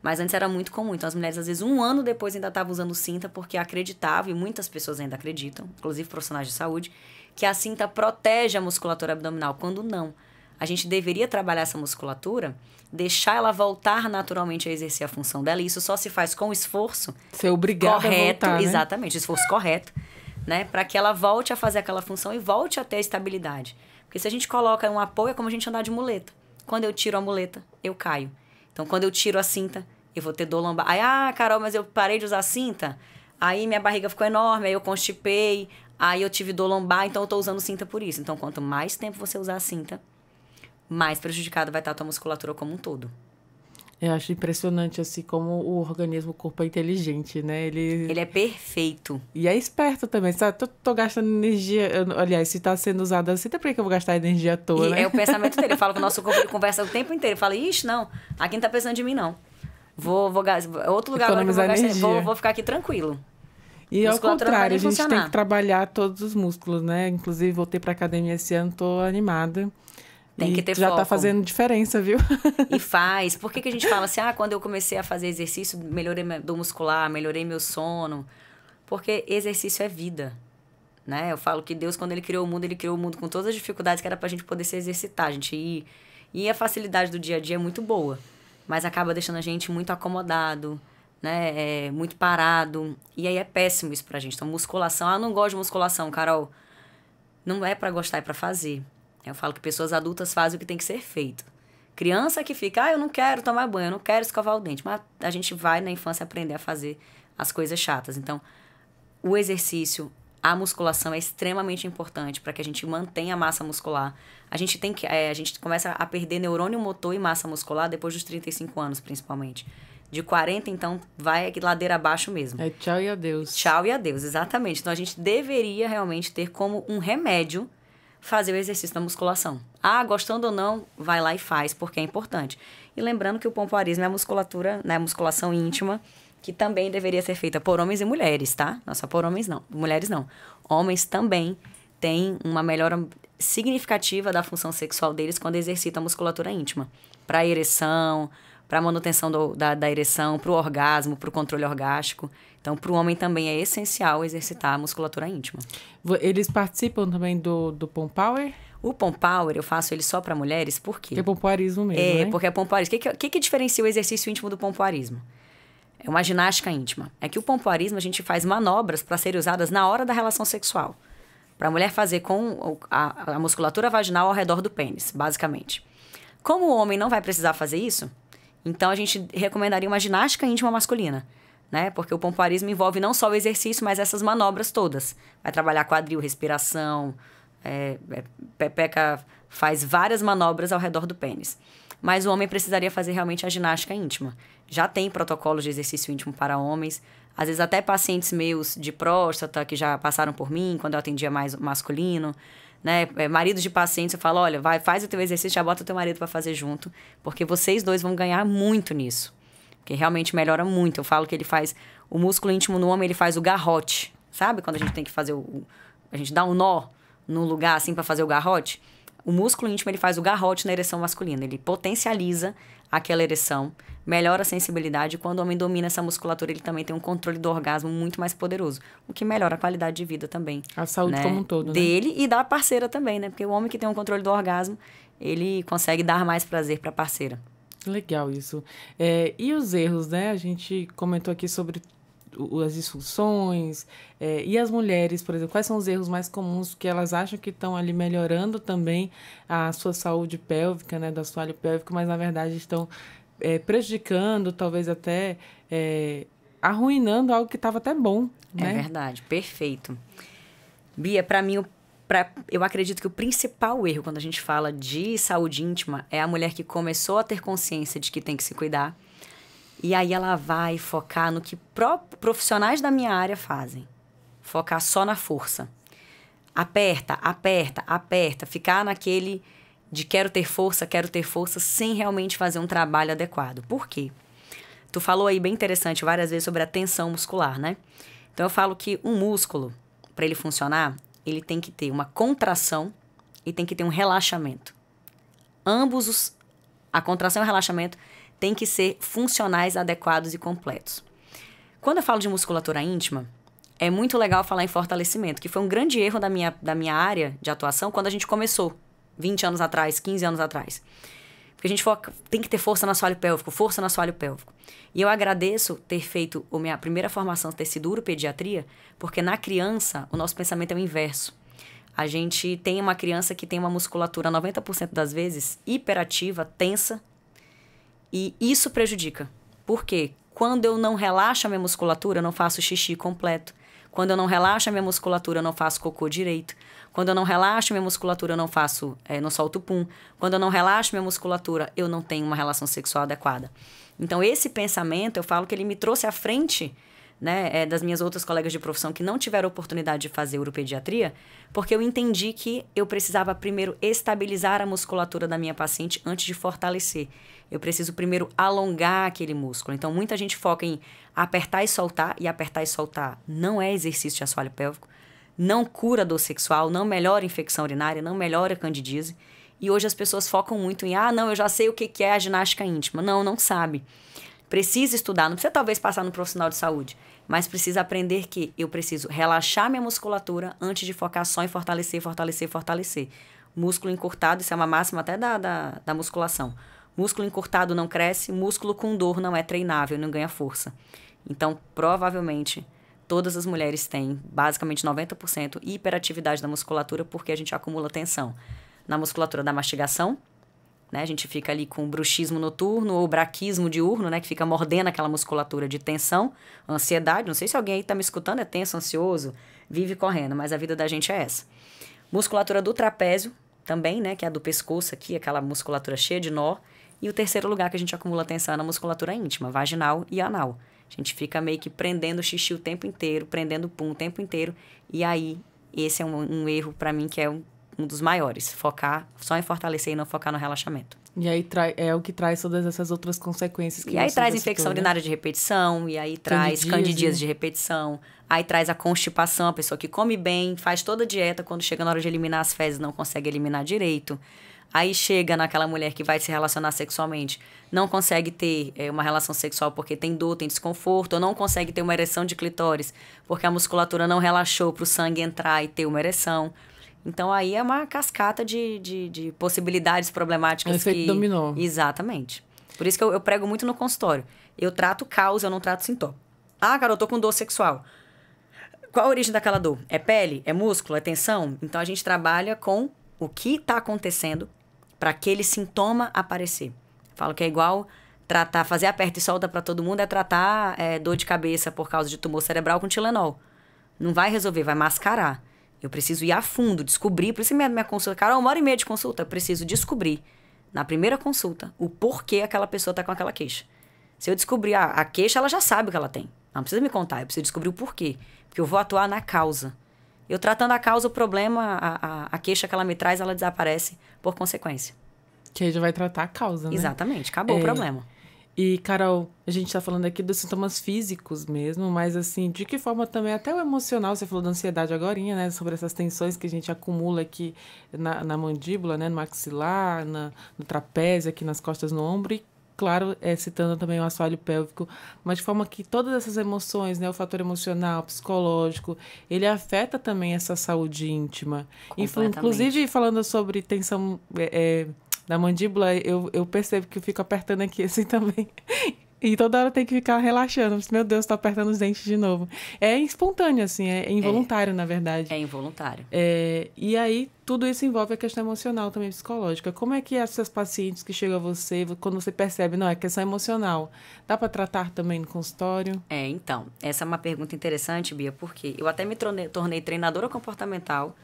Mas antes era muito comum. Então, as mulheres, às vezes, 1 ano depois ainda estavam usando cinta porque acreditavam, e muitas pessoas ainda acreditam, inclusive profissionais de saúde, que a cinta protege a musculatura abdominal, quando não. A gente deveria trabalhar essa musculatura, deixar ela voltar naturalmente a exercer a função dela, e isso só se faz com o esforço ser obrigada correto, a voltar, né? Exatamente, o esforço correto, né? Para que ela volte a fazer aquela função e volte a ter a estabilidade. Porque se a gente coloca um apoio, é como a gente andar de muleta. Quando eu tiro a muleta, eu caio. Então, quando eu tiro a cinta, eu vou ter dor lombar. Aí, Carol, mas eu parei de usar a cinta, aí minha barriga ficou enorme, aí eu constipei, aí eu tive dor lombar, então eu tô usando cinta por isso. Então, quanto mais tempo você usar a cinta, mais prejudicada vai estar a tua musculatura como um todo. Eu acho impressionante, assim, como o organismo, o corpo é inteligente, né? Ele é perfeito. E é esperto também, sabe? Tô gastando energia... aliás, se tá sendo usado assim, até por que eu vou gastar energia à toa, né? É o pensamento dele. Eu falo que o nosso corpo ele conversa o tempo inteiro. Ele fala, ixi, não, aqui não tá pensando de mim, não. Vou outro lugar agora que eu vou gastar. Vou ficar aqui tranquilo. E ao contrário, a gente tem que trabalhar todos os músculos, né? Inclusive, voltei pra academia esse ano, tô animada. Tem que ter já foco. Tá fazendo diferença, viu? E faz. Por que a gente fala assim, quando eu comecei a fazer exercício, melhorei do muscular, melhorei meu sono? Porque exercício é vida, né? Eu falo que Deus, quando ele criou o mundo com todas as dificuldades que era pra gente poder se exercitar, a gente ir. E a facilidade do dia a dia é muito boa, mas acaba deixando a gente muito acomodado, né? Muito parado. E aí é péssimo isso pra gente. Então, musculação, eu não gosto de musculação, Carol. Não é pra gostar, é pra fazer. Eu falo que pessoas adultas fazem o que tem que ser feito. Criança que fica, eu não quero tomar banho, eu não quero escovar o dente. Mas a gente vai na infância aprender a fazer as coisas chatas. Então, o exercício, a musculação é extremamente importante para que a gente mantenha a massa muscular. A gente começa a perder neurônio motor e massa muscular depois dos 35 anos, principalmente. De 40, então, vai ladeira abaixo mesmo. É tchau e adeus. Tchau e adeus, exatamente. Então, a gente deveria realmente ter como um remédio fazer o exercício da musculação. Gostando ou não, vai lá e faz, porque é importante. E lembrando que o pompoarismo é a musculatura, né, a musculação íntima, que também deveria ser feita por homens e mulheres, tá? Não só por homens, não. Mulheres, não. Homens também têm uma melhora significativa da função sexual deles quando exercitam a musculatura íntima. Para ereção, para manutenção da ereção, para o orgasmo, para o controle orgástico. Então, para o homem também é essencial exercitar a musculatura íntima. Eles participam também do Pom Power? O Pom Power, eu faço ele só para mulheres, por quê? É pompoarismo mesmo, né? Porque é pompoarismo. O que diferencia o exercício íntimo do pompoarismo? É uma ginástica íntima. É que o pompoarismo, a gente faz manobras para serem usadas na hora da relação sexual. Para a mulher fazer com a musculatura vaginal ao redor do pênis, basicamente. Como o homem não vai precisar fazer isso, então a gente recomendaria uma ginástica íntima masculina, né? Porque o pompoarismo envolve não só o exercício, mas essas manobras todas. Vai trabalhar quadril, respiração, pepeca faz várias manobras ao redor do pênis. Mas o homem precisaria fazer realmente a ginástica íntima. Já tem protocolos de exercício íntimo para homens. Às vezes até pacientes meus de próstata que já passaram por mim, quando eu atendia mais masculino, né? Maridos de pacientes, eu falo, olha, faz o teu exercício, já bota o teu marido para fazer junto, porque vocês dois vão ganhar muito nisso. Porque realmente melhora muito. Eu falo que ele faz o músculo íntimo no homem, ele faz o garrote. Sabe quando a gente tem que fazer a gente dá um nó no lugar assim para fazer o garrote? O músculo íntimo, ele faz o garrote na ereção masculina. Ele potencializa aquela ereção, melhora a sensibilidade. E quando o homem domina essa musculatura, ele também tem um controle do orgasmo muito mais poderoso. O que melhora a qualidade de vida também. A saúde, né? Como um todo, né? Dele e da parceira também, né? Porque o homem que tem um controle do orgasmo, ele consegue dar mais prazer para a parceira. Legal isso. E os erros, né? A gente comentou aqui sobre as disfunções. E as mulheres, por exemplo, quais são os erros mais comuns que elas acham que estão ali melhorando também a sua saúde pélvica, né? Do assoalho pélvico, mas na verdade estão prejudicando, talvez até arruinando algo que estava até bom, né? É verdade, perfeito. Bia, para mim, eu acredito que o principal erro quando a gente fala de saúde íntima é a mulher que começou a ter consciência de que tem que se cuidar e aí ela vai focar no que profissionais da minha área fazem. Focar só na força. Aperta, aperta, aperta. Ficar naquele de quero ter força, sem realmente fazer um trabalho adequado. Por quê? Tu falou aí bem interessante várias vezes sobre a tensão muscular, né? Então eu falo que um músculo, para ele funcionar, ele tem que ter uma contração e tem que ter um relaxamento. Ambos, a contração e o relaxamento, têm que ser funcionais, adequados e completos. Quando eu falo de musculatura íntima, é muito legal falar em fortalecimento, que foi um grande erro da minha área de atuação quando a gente começou, 20 anos atrás, 15 anos atrás. Porque a gente tem que ter força no assoalho pélvico, força no assoalho pélvico. E eu agradeço ter feito a minha primeira formação, ter sido uropediatria, porque na criança o nosso pensamento é o inverso. A gente tem uma criança que tem uma musculatura 90% das vezes hiperativa, tensa, e isso prejudica. Por quê? Quando eu não relaxo a minha musculatura, eu não faço xixi completo. Quando eu não relaxo a minha musculatura, eu não faço cocô direito. Quando eu não relaxo a minha musculatura, eu não faço, não solto pum. Quando eu não relaxo a minha musculatura, eu não tenho uma relação sexual adequada. Então, esse pensamento, eu falo que ele me trouxe à frente, né, das minhas outras colegas de profissão que não tiveram oportunidade de fazer uropediatria, porque eu entendi que eu precisava primeiro estabilizar a musculatura da minha paciente antes de fortalecer. Eu preciso primeiro alongar aquele músculo. Então, muita gente foca em apertar e soltar não é exercício de assoalho pélvico, não cura dor sexual, não melhora infecção urinária, não melhora candidíase. E hoje as pessoas focam muito em, não, eu já sei o que é a ginástica íntima. Não, não sabe. Precisa estudar, não precisa talvez passar no profissional de saúde, mas precisa aprender que eu preciso relaxar minha musculatura antes de focar só em fortalecer. Músculo encurtado, isso é uma máxima até da musculação. Músculo encurtado não cresce, músculo com dor não é treinável, não ganha força. Então, provavelmente, todas as mulheres têm, basicamente 90%, hiperatividade da musculatura porque a gente acumula tensão na musculatura da mastigação, né? A gente fica ali com bruxismo noturno ou braquismo diurno, né? Que fica mordendo aquela musculatura de tensão, ansiedade. Não sei se alguém aí tá me escutando, é tenso, ansioso, vive correndo, mas a vida da gente é essa. Musculatura do trapézio também, né? Que é a do pescoço aqui, aquela musculatura cheia de nó. E o terceiro lugar que a gente acumula tensão é na musculatura íntima, vaginal e anal. A gente fica meio que prendendo xixi o tempo inteiro, prendendo pum o tempo inteiro. E aí, esse é um erro para mim que é um dos maiores. Focar só em fortalecer e não focar no relaxamento. E aí é o que traz todas essas outras consequências. E aí traz infecção urinária de repetição, e aí traz candidíase de repetição, aí traz a constipação, a pessoa que come bem, faz toda a dieta, quando chega na hora de eliminar as fezes não consegue eliminar direito. Aí chega naquela mulher que vai se relacionar sexualmente, não consegue ter uma relação sexual porque tem dor, tem desconforto, ou não consegue ter uma ereção de clitóris porque a musculatura não relaxou para o sangue entrar e ter uma ereção. Então, aí é uma cascata de possibilidades problemáticas. O efeito dominó. Exatamente. Por isso que eu prego muito no consultório. Eu trato causa, eu não trato sintoma. Cara, eu tô com dor sexual. Qual a origem daquela dor? É pele? É músculo? É tensão? Então, a gente trabalha com o que está acontecendo para aquele sintoma aparecer. Falo que é igual fazer aperta e solta para todo mundo, é tratar dor de cabeça por causa de tumor cerebral com Tilenol. Não vai resolver, vai mascarar. Eu preciso ir a fundo, descobrir. Por isso minha consulta, Carol, 1h30 de consulta, eu preciso descobrir, na primeira consulta, o porquê aquela pessoa está com aquela queixa. Se eu descobrir a queixa, ela já sabe o que ela tem. Não precisa me contar, eu preciso descobrir o porquê. Porque eu vou atuar na causa. Eu tratando a causa, o problema, a queixa que ela me traz, ela desaparece por consequência. Que aí já vai tratar a causa, né? Exatamente, acabou o problema. E, Carol, a gente está falando aqui dos sintomas físicos mesmo, mas, assim, de que forma também, até o emocional, você falou da ansiedade agorinha, né? Sobre essas tensões que a gente acumula aqui na mandíbula, né? No maxilar, no trapézio, aqui nas costas, no ombro. E, claro, citando também o assoalho pélvico, mas de forma que todas essas emoções, né? O fator emocional, psicológico, ele afeta também essa saúde íntima. Inclusive, falando sobre tensão... da mandíbula, eu percebo que eu fico apertando aqui assim também. E toda hora tem que ficar relaxando. Meu Deus, tô apertando os dentes de novo. É espontâneo, assim, é involuntário, na verdade. É involuntário. E aí, tudo isso envolve a questão emocional também, psicológica. Como é que essas pacientes que chegam a você, quando você percebe, não, é questão emocional, dá para tratar também no consultório? Então, essa é uma pergunta interessante, Bia, porque eu até me tornei treinadora comportamental,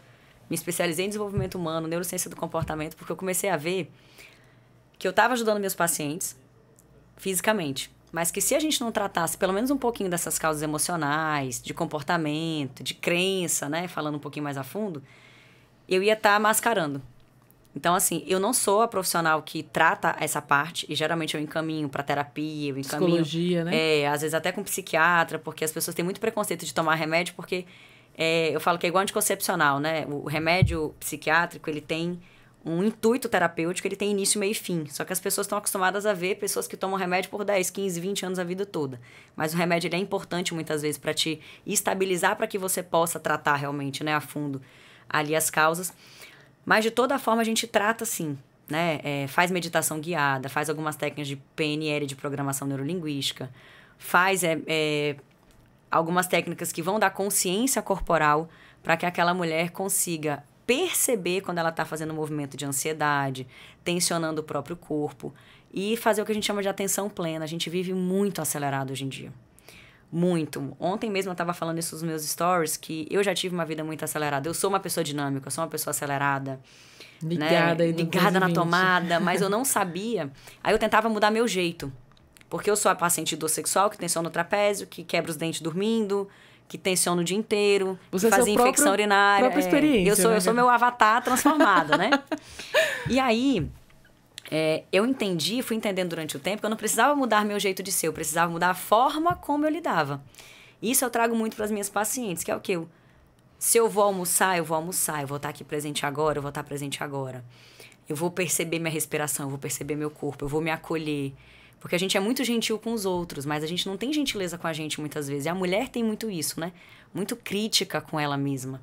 me especializei em desenvolvimento humano, neurociência do comportamento, porque eu comecei a ver que eu estava ajudando meus pacientes fisicamente, mas que se a gente não tratasse pelo menos um pouquinho dessas causas emocionais, de comportamento, de crença, né, falando um pouquinho mais a fundo, eu ia estar mascarando. Então, assim, eu não sou a profissional que trata essa parte, e geralmente eu encaminho para terapia, eu encaminho... Psicologia, né? Às vezes até com psiquiatra, porque as pessoas têm muito preconceito de tomar remédio, porque... eu falo que é igual anticoncepcional, né? O remédio psiquiátrico, ele tem um intuito terapêutico, ele tem início, meio e fim. Só que as pessoas estão acostumadas a ver pessoas que tomam remédio por 10, 15, 20 anos a vida toda. Mas o remédio, ele é importante muitas vezes para te estabilizar, para que você possa tratar realmente, né, a fundo ali as causas. Mas de toda forma a gente trata, sim. né? Faz meditação guiada, faz algumas técnicas de PNL, de programação neurolinguística, faz algumas técnicas que vão dar consciência corporal para que aquela mulher consiga perceber quando ela está fazendo um movimento de ansiedade, tensionando o próprio corpo e fazer o que a gente chama de atenção plena. A gente vive muito acelerado hoje em dia. Muito. Ontem mesmo eu estava falando isso nos meus stories, que eu já tive uma vida muito acelerada. Eu sou uma pessoa dinâmica, eu sou uma pessoa acelerada. Ligada, né? Ligada na tomada, mas eu não sabia. Aí eu tentava mudar meu jeito. Porque eu sou a paciente idossexual que tensiona o trapézio, que quebra os dentes dormindo, que tensiona o dia inteiro, que fazia infecção urinária. Própria experiência, eu sou meu avatar transformado, né? E aí, eu fui entendendo durante o tempo que eu não precisava mudar meu jeito de ser, eu precisava mudar a forma como eu lidava. Isso eu trago muito para as minhas pacientes, que é o quê? Se eu vou almoçar, eu vou estar aqui presente agora, eu vou estar presente agora. Eu vou perceber minha respiração, eu vou perceber meu corpo, eu vou me acolher. Porque a gente é muito gentil com os outros, mas a gente não tem gentileza com a gente muitas vezes. E a mulher tem muito isso, né? Muito crítica com ela mesma.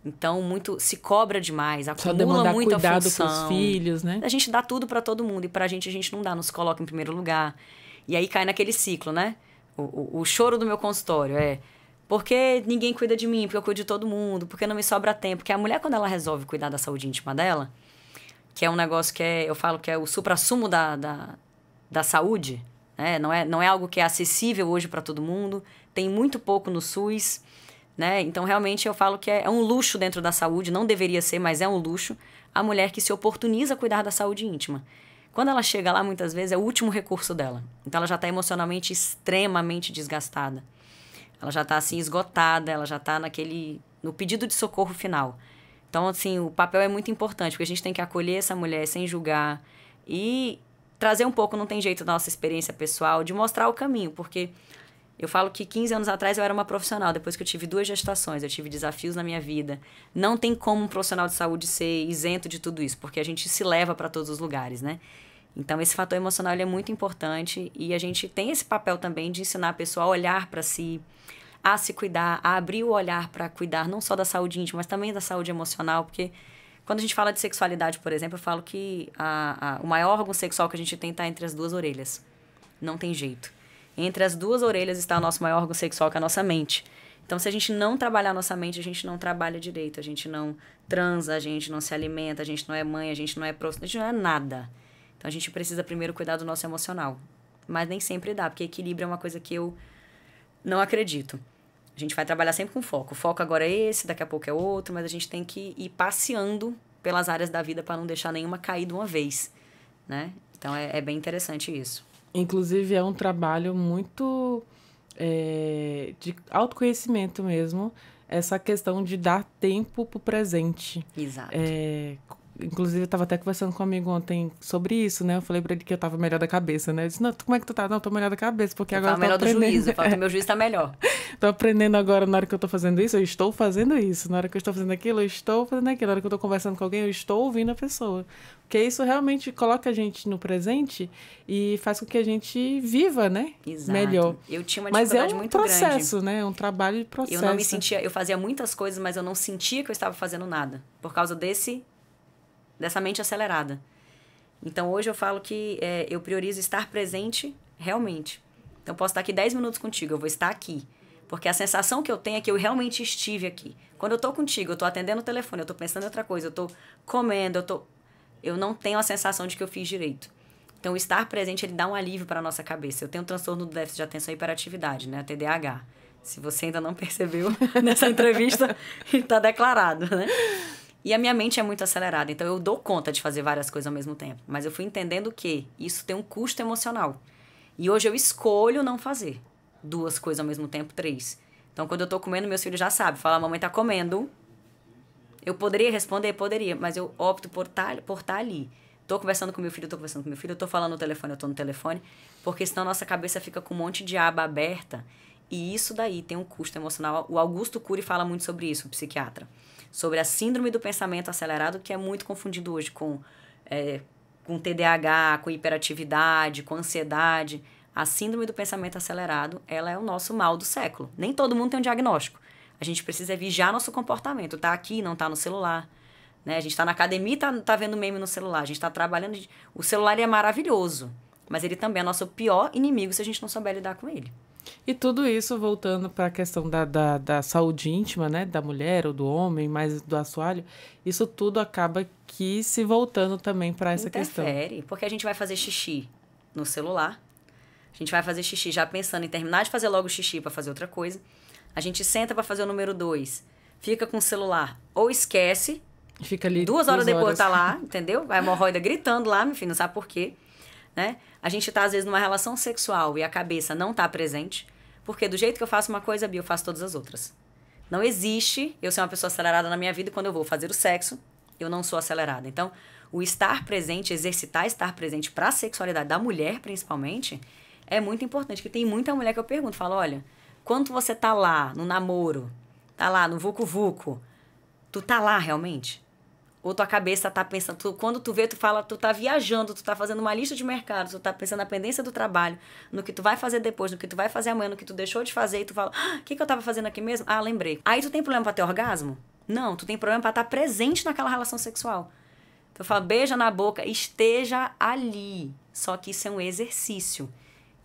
Então, se cobra demais, acumula muita cuidado função. Com os filhos, né? A gente dá tudo pra todo mundo e pra gente a gente não dá, não se coloca em primeiro lugar. E aí cai naquele ciclo, né? O choro do meu consultório porque ninguém cuida de mim, porque eu cuido de todo mundo, porque não me sobra tempo. Porque a mulher, quando ela resolve cuidar da saúde íntima dela, que é um negócio que eu falo que é o suprassumo da saúde, né? Não é algo que é acessível hoje para todo mundo, tem muito pouco no SUS, né? Então, realmente, eu falo que é um luxo dentro da saúde, não deveria ser, mas é um luxo, a mulher que se oportuniza a cuidar da saúde íntima. Quando ela chega lá, muitas vezes, é o último recurso dela. Então, ela já está emocionalmente extremamente desgastada. Ela já está, assim, esgotada, ela já está no pedido de socorro final. Então, assim, o papel é muito importante, porque a gente tem que acolher essa mulher sem julgar e trazer um pouco, não tem jeito, da nossa experiência pessoal, de mostrar o caminho, porque eu falo que 15 anos atrás eu era uma profissional, depois que eu tive 2 gestações, eu tive desafios na minha vida. Não tem como um profissional de saúde ser isento de tudo isso, porque a gente se leva para todos os lugares, né? Então, esse fator emocional ele é muito importante e a gente tem esse papel também de ensinar a pessoa a olhar para si, a se cuidar, a abrir o olhar para cuidar não só da saúde íntima, mas também da saúde emocional, porque quando a gente fala de sexualidade, por exemplo, eu falo que o maior órgão sexual que a gente tem está entre as 2 orelhas. Não tem jeito. Entre as 2 orelhas está o nosso maior órgão sexual, que é a nossa mente. Então, se a gente não trabalhar a nossa mente, a gente não trabalha direito, a gente não transa, a gente não se alimenta, a gente não é mãe, a gente não é profissional, a gente não é nada. Então, a gente precisa primeiro cuidar do nosso emocional. Mas nem sempre dá, porque equilíbrio é uma coisa que eu não acredito. A gente vai trabalhar sempre com foco. O foco agora é esse, daqui a pouco é outro, mas a gente tem que ir passeando pelas áreas da vida para não deixar nenhuma cair de uma vez, né? Então, é bem interessante isso. Inclusive, é um trabalho muito de autoconhecimento mesmo, essa questão de dar tempo pro presente. Exato. Inclusive, eu estava até conversando com um amigo ontem sobre isso, né? Eu falei pra ele que eu tava melhor da cabeça, né? Eu disse, não, como é que tu tá? Não, eu tô melhor da cabeça, porque agora eu tô melhor aprendendo. do juízo, eu falo que meu juízo tá melhor. Tô aprendendo agora, na hora que eu tô fazendo isso, eu estou fazendo isso. Na hora que eu estou fazendo aquilo, eu estou fazendo aquilo. Na hora que eu tô conversando com alguém, eu estou ouvindo a pessoa. Porque isso realmente coloca a gente no presente e faz com que a gente viva, né? Exato. Melhor. Eu tinha uma dificuldade muito grande. Mas é um processo, né? É um trabalho de processo. Eu não me sentia... Eu fazia muitas coisas, mas eu não sentia que eu estava fazendo nada. Por causa dessa mente acelerada. Então, hoje eu falo que eu priorizo estar presente realmente. Então, eu posso estar aqui 10 minutos contigo, eu vou estar aqui. Porque a sensação que eu tenho é que eu realmente estive aqui. Quando eu tô contigo, eu tô atendendo o telefone, eu tô pensando em outra coisa, eu tô comendo, eu não tenho a sensação de que eu fiz direito. Então, o estar presente, ele dá um alívio para a nossa cabeça. Eu tenho um transtorno do déficit de atenção e hiperatividade, né? TDAH. Se você ainda não percebeu nessa entrevista, está declarado, né? E a minha mente é muito acelerada, então eu dou conta de fazer várias coisas ao mesmo tempo. Mas eu fui entendendo que isso tem um custo emocional. E hoje eu escolho não fazer 2 coisas ao mesmo tempo, 3. Então, quando eu tô comendo, meus filhos já sabem. Fala, a mamãe tá comendo. Eu poderia responder? Poderia. Mas eu opto por tá ali. Tô conversando com meu filho, eu tô falando no telefone, eu tô no telefone. Porque senão a nossa cabeça fica com um monte de aba aberta. E isso daí tem um custo emocional. O Augusto Cury fala muito sobre isso, o psiquiatra. Sobre a síndrome do pensamento acelerado, que é muito confundido hoje com TDAH, com hiperatividade, com ansiedade. A síndrome do pensamento acelerado, ela é o nosso mal do século. Nem todo mundo tem um diagnóstico. A gente precisa vigiar nosso comportamento. Tá aqui, não tá no celular. né? A gente tá na academia e tá vendo meme no celular. A gente tá trabalhando... O celular ele é maravilhoso, mas ele também é nosso pior inimigo se a gente não souber lidar com ele. E tudo isso voltando para a questão da saúde íntima, né? Da mulher ou do homem, mais do assoalho. Isso tudo acaba que se voltando também para essa questão. Interfere, porque a gente vai fazer xixi no celular. A gente vai fazer xixi já pensando em terminar de fazer logo o xixi para fazer outra coisa. A gente senta para fazer o número 2, fica com o celular ou esquece. Fica ali 2 horas depois tá lá, entendeu? A hemorroida gritando lá, meu filho, não sabe por quê, né? A gente tá, às vezes, numa relação sexual e a cabeça não tá presente, porque do jeito que eu faço uma coisa, Bia, eu faço todas as outras. Não existe eu ser uma pessoa acelerada na minha vida quando eu vou fazer o sexo, eu não sou acelerada. Então, o estar presente, exercitar estar presente pra sexualidade da mulher, principalmente, é muito importante. Porque tem muita mulher que eu pergunto, falo, olha, quando você tá lá no namoro, tá lá no vucu-vucu, tu tá lá realmente? Ou tua cabeça tá pensando... quando tu vê, tu fala... Tu tá viajando, tu tá fazendo uma lista de mercado, tu tá pensando na pendência do trabalho, no que tu vai fazer depois, no que tu vai fazer amanhã, no que tu deixou de fazer, e tu fala... o que eu tava fazendo aqui mesmo? Ah, lembrei. Aí tu tem problema pra ter orgasmo? Não, tu tem problema pra estar presente naquela relação sexual. Então eu falo, beija na boca, esteja ali. Só que isso é um exercício.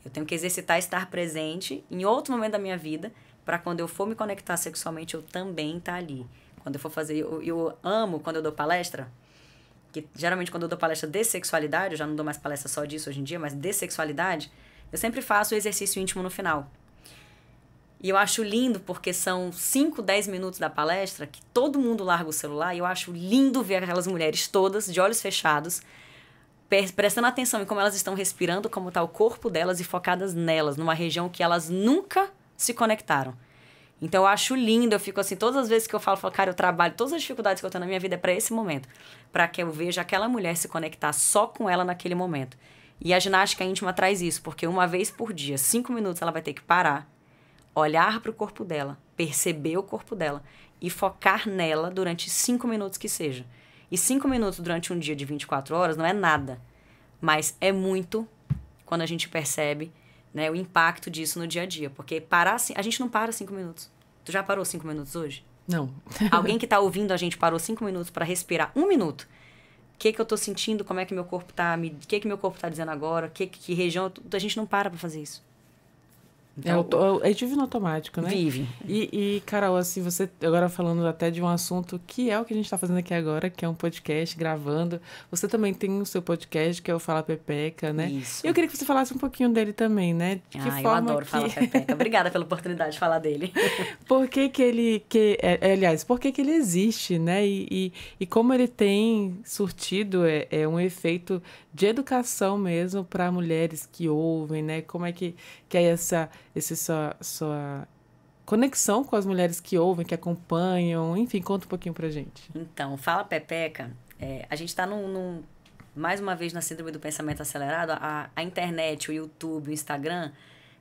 Eu tenho que exercitar estar presente em outro momento da minha vida, pra quando eu for me conectar sexualmente, eu também tá ali. Quando eu for fazer... Eu amo quando eu dou palestra, que geralmente quando eu dou palestra de sexualidade, eu já não dou mais palestra só disso hoje em dia, mas de sexualidade, eu sempre faço o exercício íntimo no final. E eu acho lindo porque são 5, 10 minutos da palestra que todo mundo larga o celular e eu acho lindo ver aquelas mulheres todas, de olhos fechados, prestando atenção em como elas estão respirando, como está o corpo delas e focadas nelas, numa região que elas nunca se conectaram. Então, eu acho lindo, eu fico assim, todas as vezes que eu falo, cara, eu trabalho, todas as dificuldades que eu tenho na minha vida é para esse momento. Para que eu veja aquela mulher se conectar só com ela naquele momento. E a ginástica íntima traz isso, porque uma vez por dia, 5 minutos, ela vai ter que parar, olhar para o corpo dela, perceber o corpo dela e focar nela durante 5 minutos que seja. E 5 minutos durante um dia de 24 horas não é nada, mas é muito quando a gente percebe, né, o impacto disso no dia a dia. Porque parar assim, a gente não para 5 minutos. Tu já parou 5 minutos hoje? Não. Alguém que tá ouvindo a gente parou 5 minutos para respirar 1 minuto. O que eu tô sentindo? Como é que meu corpo tá... O que meu corpo tá dizendo agora? Que região... A gente não para pra fazer isso. Então, vive no automático, né? Vive. E, Carol, assim, você agora falando até de um assunto que é o que a gente está fazendo aqui agora, que é um podcast, gravando. Você também tem o seu podcast, que é o Fala Pepeca, né? Isso. E eu queria que você falasse um pouquinho dele também, né? De que forma eu adoro Fala Pepeca. Obrigada pela oportunidade de falar dele. Por que ele... aliás, por que ele existe, né? E como ele tem surtido um efeito de educação mesmo para mulheres que ouvem, né? Como é que é essa sua conexão com as mulheres que ouvem, que acompanham, enfim, conta um pouquinho pra gente. Então, Fala Pepeca, a gente tá mais uma vez na síndrome do pensamento acelerado, a internet, o YouTube, o Instagram,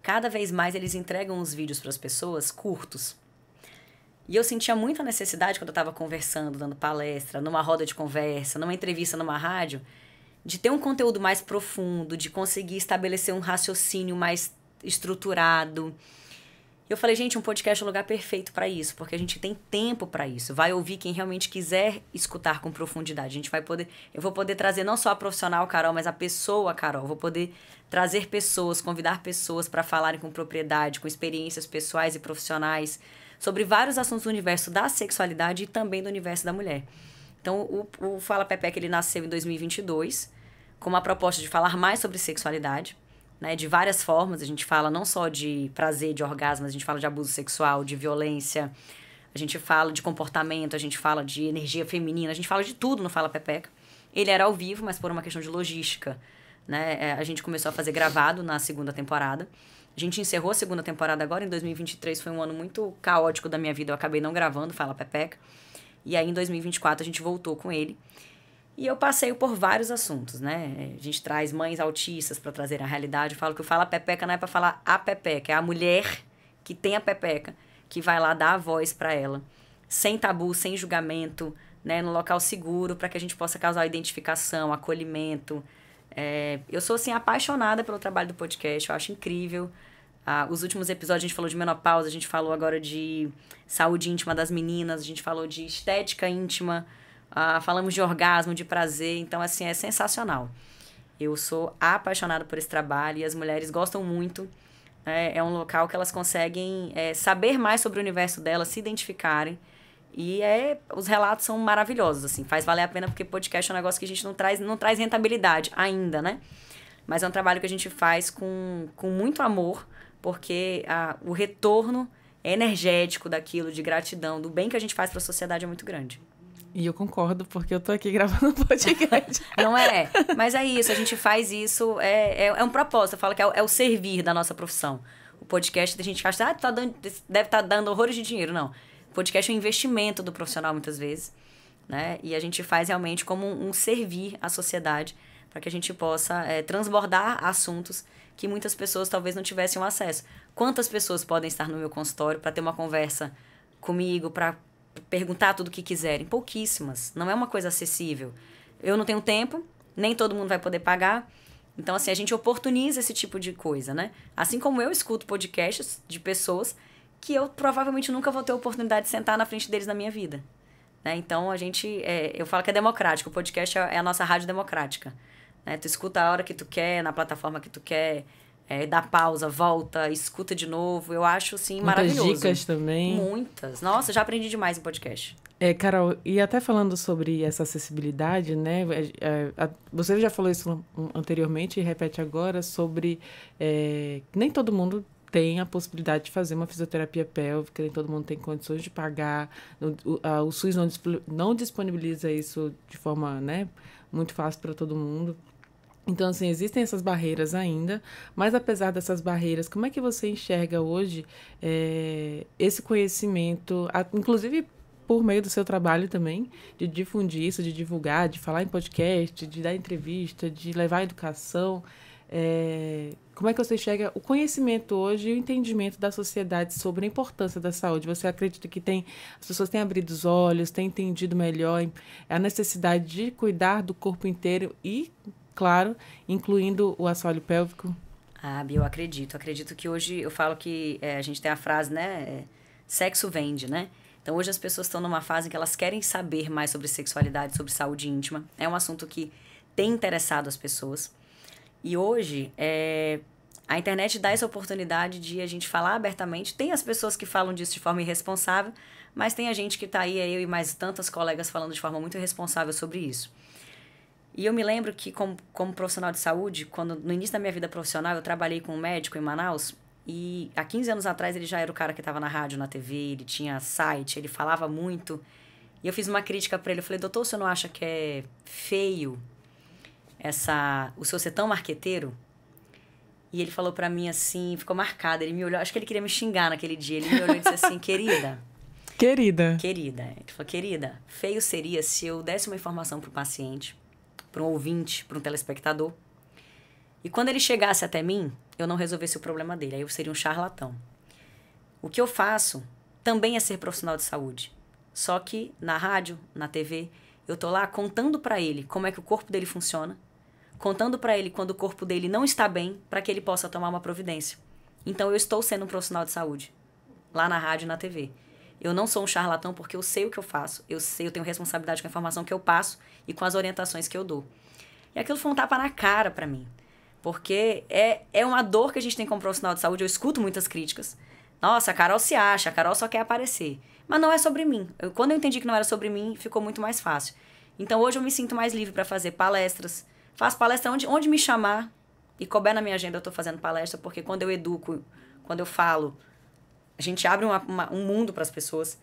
cada vez mais eles entregam os vídeos para as pessoas curtos. E eu sentia muita necessidade quando eu estava conversando, dando palestra, numa roda de conversa, numa entrevista numa rádio, de ter um conteúdo mais profundo, de conseguir estabelecer um raciocínio mais estruturado. Eu falei, gente, um podcast é um lugar perfeito para isso, porque a gente tem tempo para isso. Vai ouvir quem realmente quiser escutar com profundidade. Eu vou poder trazer não só a profissional Carol, mas a pessoa Carol. Eu vou poder trazer pessoas, convidar pessoas para falarem com propriedade, com experiências pessoais e profissionais, sobre vários assuntos do universo da sexualidade e também do universo da mulher. Então, o Fala Pepeca, ele nasceu em 2022, com uma proposta de falar mais sobre sexualidade, né, de várias formas. A gente fala não só de prazer, de orgasmo, a gente fala de abuso sexual, de violência, a gente fala de comportamento, a gente fala de energia feminina, a gente fala de tudo no Fala Pepeca. Ele era ao vivo, mas por uma questão de logística, né, a gente começou a fazer gravado na segunda temporada. A gente encerrou a segunda temporada agora, em 2023 foi um ano muito caótico da minha vida, eu acabei não gravando Fala Pepeca. E aí em 2024 a gente voltou com ele. E eu passeio por vários assuntos, né? A gente traz mães autistas para trazer a realidade. Eu falo que o Fala Pepeca não é para falar a Pepeca, é a mulher que tem a Pepeca, que vai lá dar a voz para ela, sem tabu, sem julgamento, né? No local seguro, para que a gente possa causar identificação, acolhimento. Eu sou, assim, apaixonada pelo trabalho do podcast, eu acho incrível. Os últimos episódios a gente falou de menopausa, a gente falou agora de saúde íntima das meninas, a gente falou de estética íntima, falamos de orgasmo, de prazer, então, assim, é sensacional. Eu sou apaixonada por esse trabalho e as mulheres gostam muito. É um local que elas conseguem saber mais sobre o universo delas, se identificarem. E os relatos são maravilhosos, assim. Faz valer a pena porque podcast é um negócio que a gente não traz rentabilidade ainda, né? Mas é um trabalho que a gente faz com muito amor, porque o retorno energético daquilo, de gratidão, do bem que a gente faz para a sociedade é muito grande. E eu concordo, porque eu tô aqui gravando um podcast. Não é? Mas é isso, a gente faz isso, é um propósito. Eu falo que é o servir da nossa profissão. O podcast, a gente acha, deve estar dando horrores de dinheiro. Não. O podcast é um investimento do profissional, muitas vezes, né? E a gente faz realmente como um servir à sociedade, para que a gente possa transbordar assuntos que muitas pessoas talvez não tivessem acesso. Quantas pessoas podem estar no meu consultório para ter uma conversa comigo, para perguntar tudo o que quiserem? Pouquíssimas. Não é uma coisa acessível. Eu não tenho tempo, nem todo mundo vai poder pagar. Então, assim, a gente oportuniza esse tipo de coisa, né? Assim como eu escuto podcasts de pessoas que eu provavelmente nunca vou ter a oportunidade de sentar na frente deles na minha vida. Né? Então, eu falo que é democrático. O podcast é a nossa rádio democrática. Né? Tu escuta a hora que tu quer, na plataforma que tu quer, dá pausa, volta, escuta de novo. Eu acho, assim, maravilhoso. Muitas dicas também. Muitas. Nossa, já aprendi demais em podcast. Carol, e até falando sobre essa acessibilidade, né? Você já falou isso anteriormente e repete agora sobre nem todo mundo tem a possibilidade de fazer uma fisioterapia pélvica, nem todo mundo tem condições de pagar. O SUS não disponibiliza isso de forma, né, muito fácil para todo mundo. Então, assim, existem essas barreiras ainda, mas apesar dessas barreiras, como é que você enxerga hoje esse conhecimento, inclusive por meio do seu trabalho também, de difundir isso, de divulgar, de falar em podcast, de dar entrevista, de levar a educação? Como é que você enxerga o conhecimento hoje e o entendimento da sociedade sobre a importância da saúde? Você acredita que as pessoas têm abrido os olhos, têm entendido melhor a necessidade de cuidar do corpo inteiro e, claro, incluindo o assoalho pélvico? Bia, eu acredito. Acredito que hoje, eu falo que a gente tem a frase, né? Sexo vende, né? Então, hoje as pessoas estão numa fase em que elas querem saber mais sobre sexualidade, sobre saúde íntima. É um assunto que tem interessado as pessoas. E hoje, a internet dá essa oportunidade de a gente falar abertamente. Tem as pessoas que falam disso de forma irresponsável, mas tem a gente que está aí, eu e mais tantas colegas, falando de forma muito irresponsável sobre isso. E eu me lembro que, como profissional de saúde, no início da minha vida profissional, eu trabalhei com um médico em Manaus, e há 15 anos atrás ele já era o cara que estava na rádio, na TV, ele tinha site, ele falava muito. E eu fiz uma crítica para ele, eu falei, doutor, você não acha que é feio o senhor ser tão marqueteiro? E ele falou pra mim assim, ficou marcado, ele me olhou, acho que ele queria me xingar naquele dia, ele me olhou e disse assim, querida, ele falou, querida, feio seria se eu desse uma informação pro paciente, para um ouvinte, para um telespectador, e quando ele chegasse até mim, eu não resolvesse o problema dele, aí eu seria um charlatão. O que eu faço também é ser profissional de saúde, só que na rádio, na TV, eu tô lá contando pra ele como é que o corpo dele funciona, contando para ele quando o corpo dele não está bem, para que ele possa tomar uma providência. Então, eu estou sendo um profissional de saúde, lá na rádio e na TV. Eu não sou um charlatão porque eu sei o que eu faço, eu tenho responsabilidade com a informação que eu passo e com as orientações que eu dou. E aquilo foi um tapa na cara para mim, porque é uma dor que a gente tem como profissional de saúde. Eu escuto muitas críticas. Nossa, a Carol se acha, a Carol só quer aparecer. Mas não é sobre mim. Quando eu entendi que não era sobre mim, ficou muito mais fácil. Então, hoje eu me sinto mais livre para fazer palestras. Faço palestra onde me chamar, e couber na minha agenda eu estou fazendo palestra, porque quando eu educo, quando eu falo, a gente abre um mundo para as pessoas.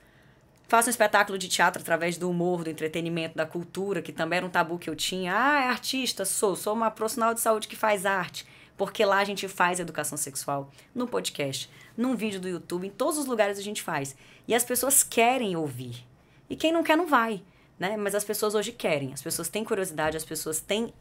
Faço um espetáculo de teatro através do humor, do entretenimento, da cultura, que também era um tabu que eu tinha. É artista? Sou uma profissional de saúde que faz arte, porque lá a gente faz educação sexual, no podcast, num vídeo do YouTube, em todos os lugares a gente faz. E as pessoas querem ouvir. E quem não quer não vai. Né? Mas as pessoas hoje querem, as pessoas têm curiosidade, as pessoas têm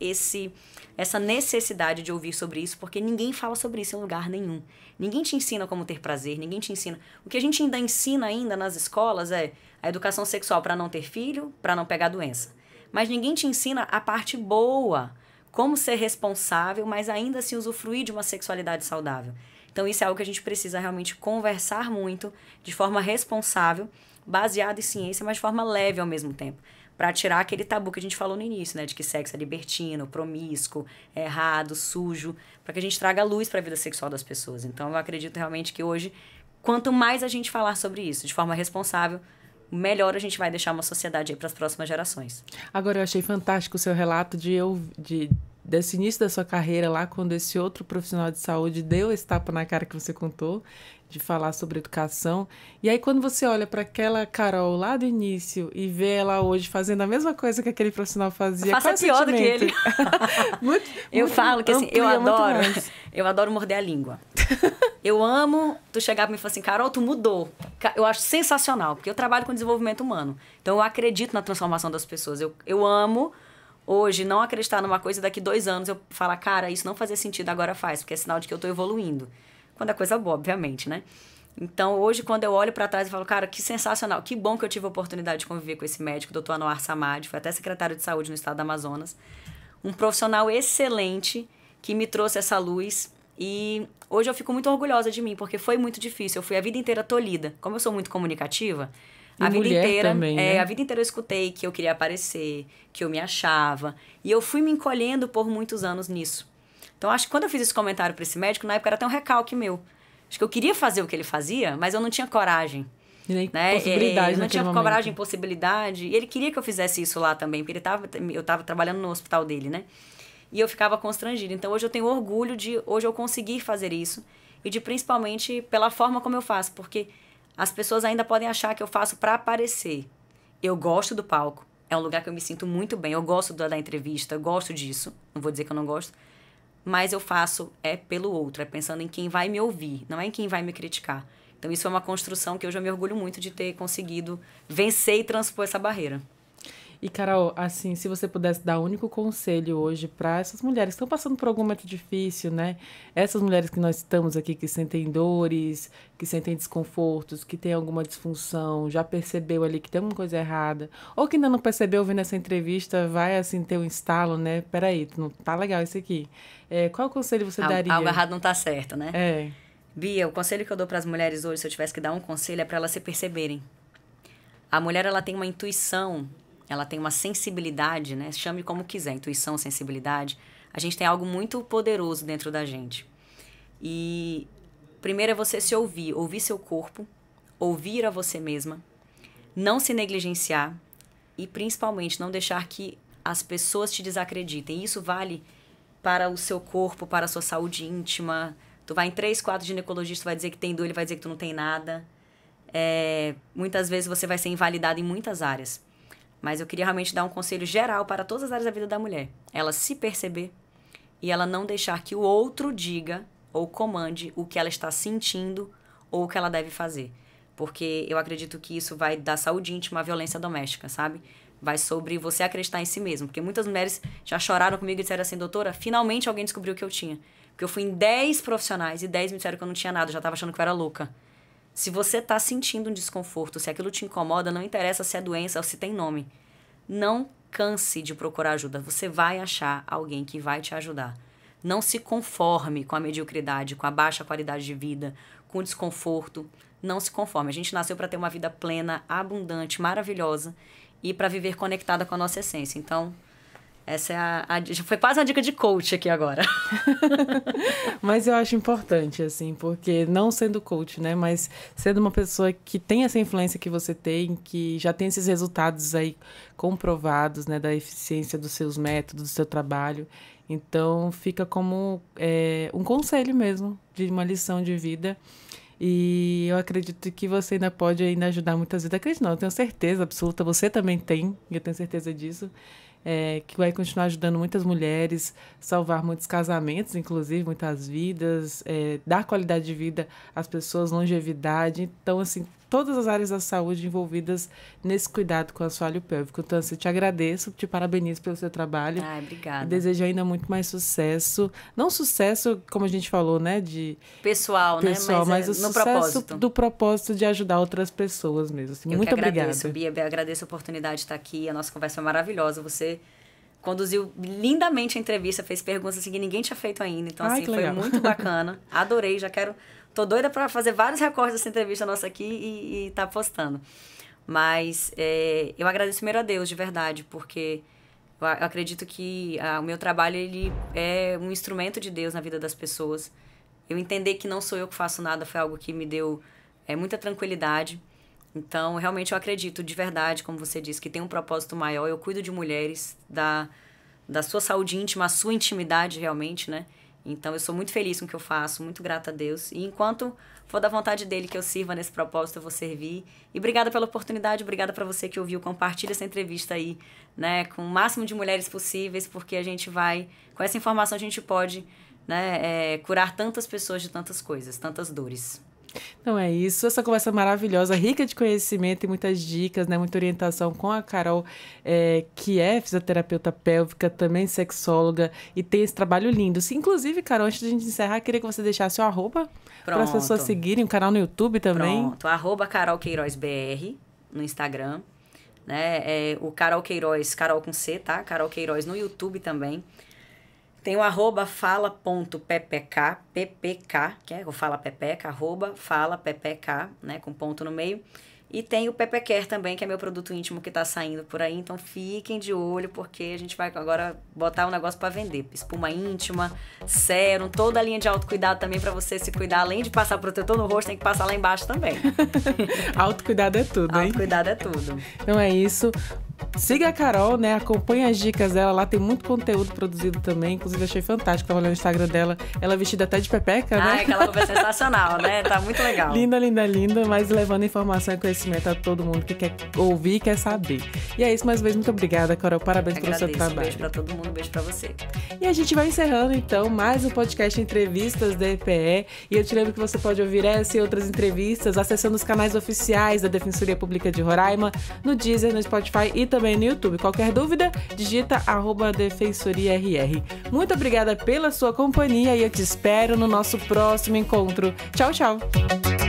essa necessidade de ouvir sobre isso, porque ninguém fala sobre isso em lugar nenhum. Ninguém te ensina como ter prazer, ninguém te ensina. O que a gente ainda ensina nas escolas é a educação sexual para não ter filho, para não pegar doença. Mas ninguém te ensina a parte boa, como ser responsável, mas ainda assim usufruir de uma sexualidade saudável. Então isso é algo que a gente precisa realmente conversar muito, de forma responsável, baseado em ciência, mas de forma leve ao mesmo tempo. para tirar aquele tabu que a gente falou no início, né? De que sexo é libertino, promíscuo, é errado, sujo, para que a gente traga luz para a vida sexual das pessoas. Então, eu acredito realmente que hoje, quanto mais a gente falar sobre isso de forma responsável, melhor a gente vai deixar uma sociedade aí para as próximas gerações. Agora, eu achei fantástico o seu relato desse início da sua carreira lá, quando esse outro profissional de saúde deu esse tapa na cara que você contou, de falar sobre educação. E aí, quando você olha para aquela Carol lá do início e vê ela hoje fazendo a mesma coisa que aquele profissional fazia, faça pior do que ele. Eu falo que assim, eu adoro morder a língua. Eu amo tu chegar pra mim e falar assim, Carol, tu mudou. Eu acho sensacional, porque eu trabalho com desenvolvimento humano. Então, eu acredito na transformação das pessoas. Eu amo hoje não acreditar numa coisa e daqui 2 anos eu falar, cara, isso não fazia sentido, agora faz, porque é sinal de que eu tô evoluindo. Quando é coisa boa, obviamente, né? Então, hoje, quando eu olho pra trás e falo, cara, que sensacional, que bom que eu tive a oportunidade de conviver com esse médico, o Dr. Anwar Samad, foi até secretário de saúde no estado do Amazonas. Um profissional excelente que me trouxe essa luz e hoje eu fico muito orgulhosa de mim, porque foi muito difícil. Eu fui a vida inteira tolhida. Como eu sou muito comunicativa, a vida inteira, também, né? a vida inteira eu escutei que eu queria aparecer, que eu me achava. E eu fui me encolhendo por muitos anos nisso. Então, acho que quando eu fiz esse comentário para esse médico, na época era até um recalque meu. Acho que eu queria fazer o que ele fazia, mas eu não tinha coragem. Nem né? possibilidade Eu não tinha naquele coragem, momento. possibilidade. E ele queria que eu fizesse isso lá também, porque eu tava trabalhando no hospital dele, né? E eu ficava constrangida. Então, hoje eu tenho orgulho de hoje eu conseguir fazer isso. E de principalmente pela forma como eu faço. Porque as pessoas ainda podem achar que eu faço para aparecer. Eu gosto do palco. É um lugar que eu me sinto muito bem. Eu gosto da entrevista, eu gosto disso. Não vou dizer que eu não gosto. Mas eu faço pelo outro. É pensando em quem vai me ouvir. Não é em quem vai me criticar. Então, isso é uma construção que hoje eu me orgulho muito de ter conseguido vencer e transpor essa barreira. E, Carol, assim, se você pudesse dar um único conselho hoje para essas mulheres que estão passando por algum momento difícil, né? Essas mulheres que nós estamos aqui, que sentem dores, que sentem desconfortos, que têm alguma disfunção, já percebeu ali que tem alguma coisa errada, ou que ainda não percebeu ouvindo essa entrevista, vai, assim, ter um estalo, né? Peraí, não tá legal isso aqui. Qual conselho você daria? Algo errado não tá certo, né? É. Bia, o conselho que eu dou para as mulheres hoje, se eu tivesse que dar um conselho, é para elas se perceberem. A mulher, ela tem uma intuição, ela tem uma sensibilidade, né? Chame como quiser, intuição, sensibilidade. A gente tem algo muito poderoso dentro da gente. E primeiro é você se ouvir seu corpo, ouvir a você mesma, não se negligenciar e principalmente não deixar que as pessoas te desacreditem. Isso vale para o seu corpo, para a sua saúde íntima. Tu vai em 3, 4 ginecologistas, vai dizer que tem dor, ele vai dizer que tu não tem nada. Muitas vezes você vai ser invalidado em muitas áreas. Mas eu queria realmente dar um conselho geral para todas as áreas da vida da mulher. Ela se perceber e ela não deixar que o outro diga ou comande o que ela está sentindo ou o que ela deve fazer. Porque eu acredito que isso vai da saúde íntima à violência doméstica, sabe? Vai sobre você acreditar em si mesmo. Porque muitas mulheres já choraram comigo e disseram assim, doutora, finalmente alguém descobriu o que eu tinha. Porque eu fui em 10 profissionais e 10 me disseram que eu não tinha nada, eu já estava achando que eu era louca. Se você está sentindo um desconforto, se aquilo te incomoda, não interessa se é doença ou se tem nome. Não canse de procurar ajuda. Você vai achar alguém que vai te ajudar. Não se conforme com a mediocridade, com a baixa qualidade de vida, com o desconforto. Não se conforme. A gente nasceu para ter uma vida plena, abundante, maravilhosa e para viver conectada com a nossa essência. Então, essa é foi quase uma dica de coach aqui agora. Mas eu acho importante, assim, porque não sendo coach, né? Mas sendo uma pessoa que tem essa influência que você tem, que já tem esses resultados aí comprovados, né? Da eficiência dos seus métodos, do seu trabalho. Então, fica como um conselho mesmo, de uma lição de vida. E eu acredito que você ainda pode ainda ajudar muitas vidas. Acredito não, eu tenho certeza absoluta, você também tem, eu tenho certeza disso. Que vai continuar ajudando muitas mulheres, salvar muitos casamentos, inclusive, muitas vidas, dar qualidade de vida às pessoas, longevidade. Então, assim, todas as áreas da saúde envolvidas nesse cuidado com o assoalho pélvico. Então, assim, te agradeço, te parabenizo pelo seu trabalho. Ai, obrigada. E desejo ainda muito mais sucesso. Não sucesso, como a gente falou, né? Pessoal, né? Mas o no sucesso propósito. do propósito de ajudar outras pessoas mesmo. Assim, muito obrigada. Bia, agradeço a oportunidade de estar aqui. A nossa conversa foi maravilhosa. Você conduziu lindamente a entrevista, fez perguntas assim, que ninguém tinha feito ainda. Então, assim, foi muito bacana. Adorei, já quero... Tô doida para fazer vários recortes dessa entrevista nossa aqui e tá postando. Mas eu agradeço primeiro a Deus, de verdade, porque eu acredito que o meu trabalho ele é um instrumento de Deus na vida das pessoas. Eu entender que não sou eu que faço nada foi algo que me deu muita tranquilidade. Então, realmente eu acredito de verdade, como você disse, que tem um propósito maior. Eu cuido de mulheres, da sua saúde íntima, a sua intimidade realmente, né? Então, eu sou muito feliz com o que eu faço, muito grata a Deus. E enquanto for da vontade dele que eu sirva nesse propósito, eu vou servir. E obrigada pela oportunidade, obrigada para você que ouviu. Compartilha essa entrevista aí, né? Com o máximo de mulheres possíveis, porque a gente vai... Com essa informação a gente pode, né, curar tantas pessoas de tantas coisas, tantas dores. Então é isso, essa conversa maravilhosa, rica de conhecimento e muitas dicas, né? Muita orientação com a Carol, que é fisioterapeuta pélvica, também sexóloga e tem esse trabalho lindo. Inclusive, Carol, antes de a gente encerrar, queria que você deixasse o @, para as pessoas seguirem, o canal no YouTube também. Pronto, @Carol Queiroz BR no Instagram, né? O Carol Queiroz, Carol com C, tá? Carol Queiroz no YouTube também. Tem o @fala.ppk, ppk, que é o Fala Pepeca, @fala_ppk, né, com ponto no meio. E tem o Pepecare também, que é meu produto íntimo que tá saindo por aí. Então fiquem de olho, porque a gente vai agora botar um negócio para vender. Espuma íntima, sérum, toda a linha de autocuidado também para você se cuidar. Além de passar protetor no rosto, tem que passar lá embaixo também. Autocuidado é tudo, hein? Autocuidado é tudo. Então é isso. Siga a Carol, né? Acompanhe as dicas dela. Lá tem muito conteúdo produzido também. Inclusive, achei fantástico. Tava olhando o Instagram dela. Ela vestida até de pepeca, né? Aquela roupa é sensacional, né? Tá muito legal. Linda, linda, linda. Mas levando informação e conhecimento a todo mundo que quer ouvir e quer saber. E é isso. Mais uma vez, muito obrigada, Carol. Parabéns pelo seu trabalho. Um beijo pra todo mundo. Um beijo pra você. E a gente vai encerrando, então, mais um podcast Entrevistas da EPE. E eu te lembro que você pode ouvir essa e outras entrevistas acessando os canais oficiais da Defensoria Pública de Roraima, no Deezer, no Spotify e também no YouTube. Qualquer dúvida, digita @DefensoriaRR. Muito obrigada pela sua companhia e eu te espero no nosso próximo encontro. Tchau, tchau!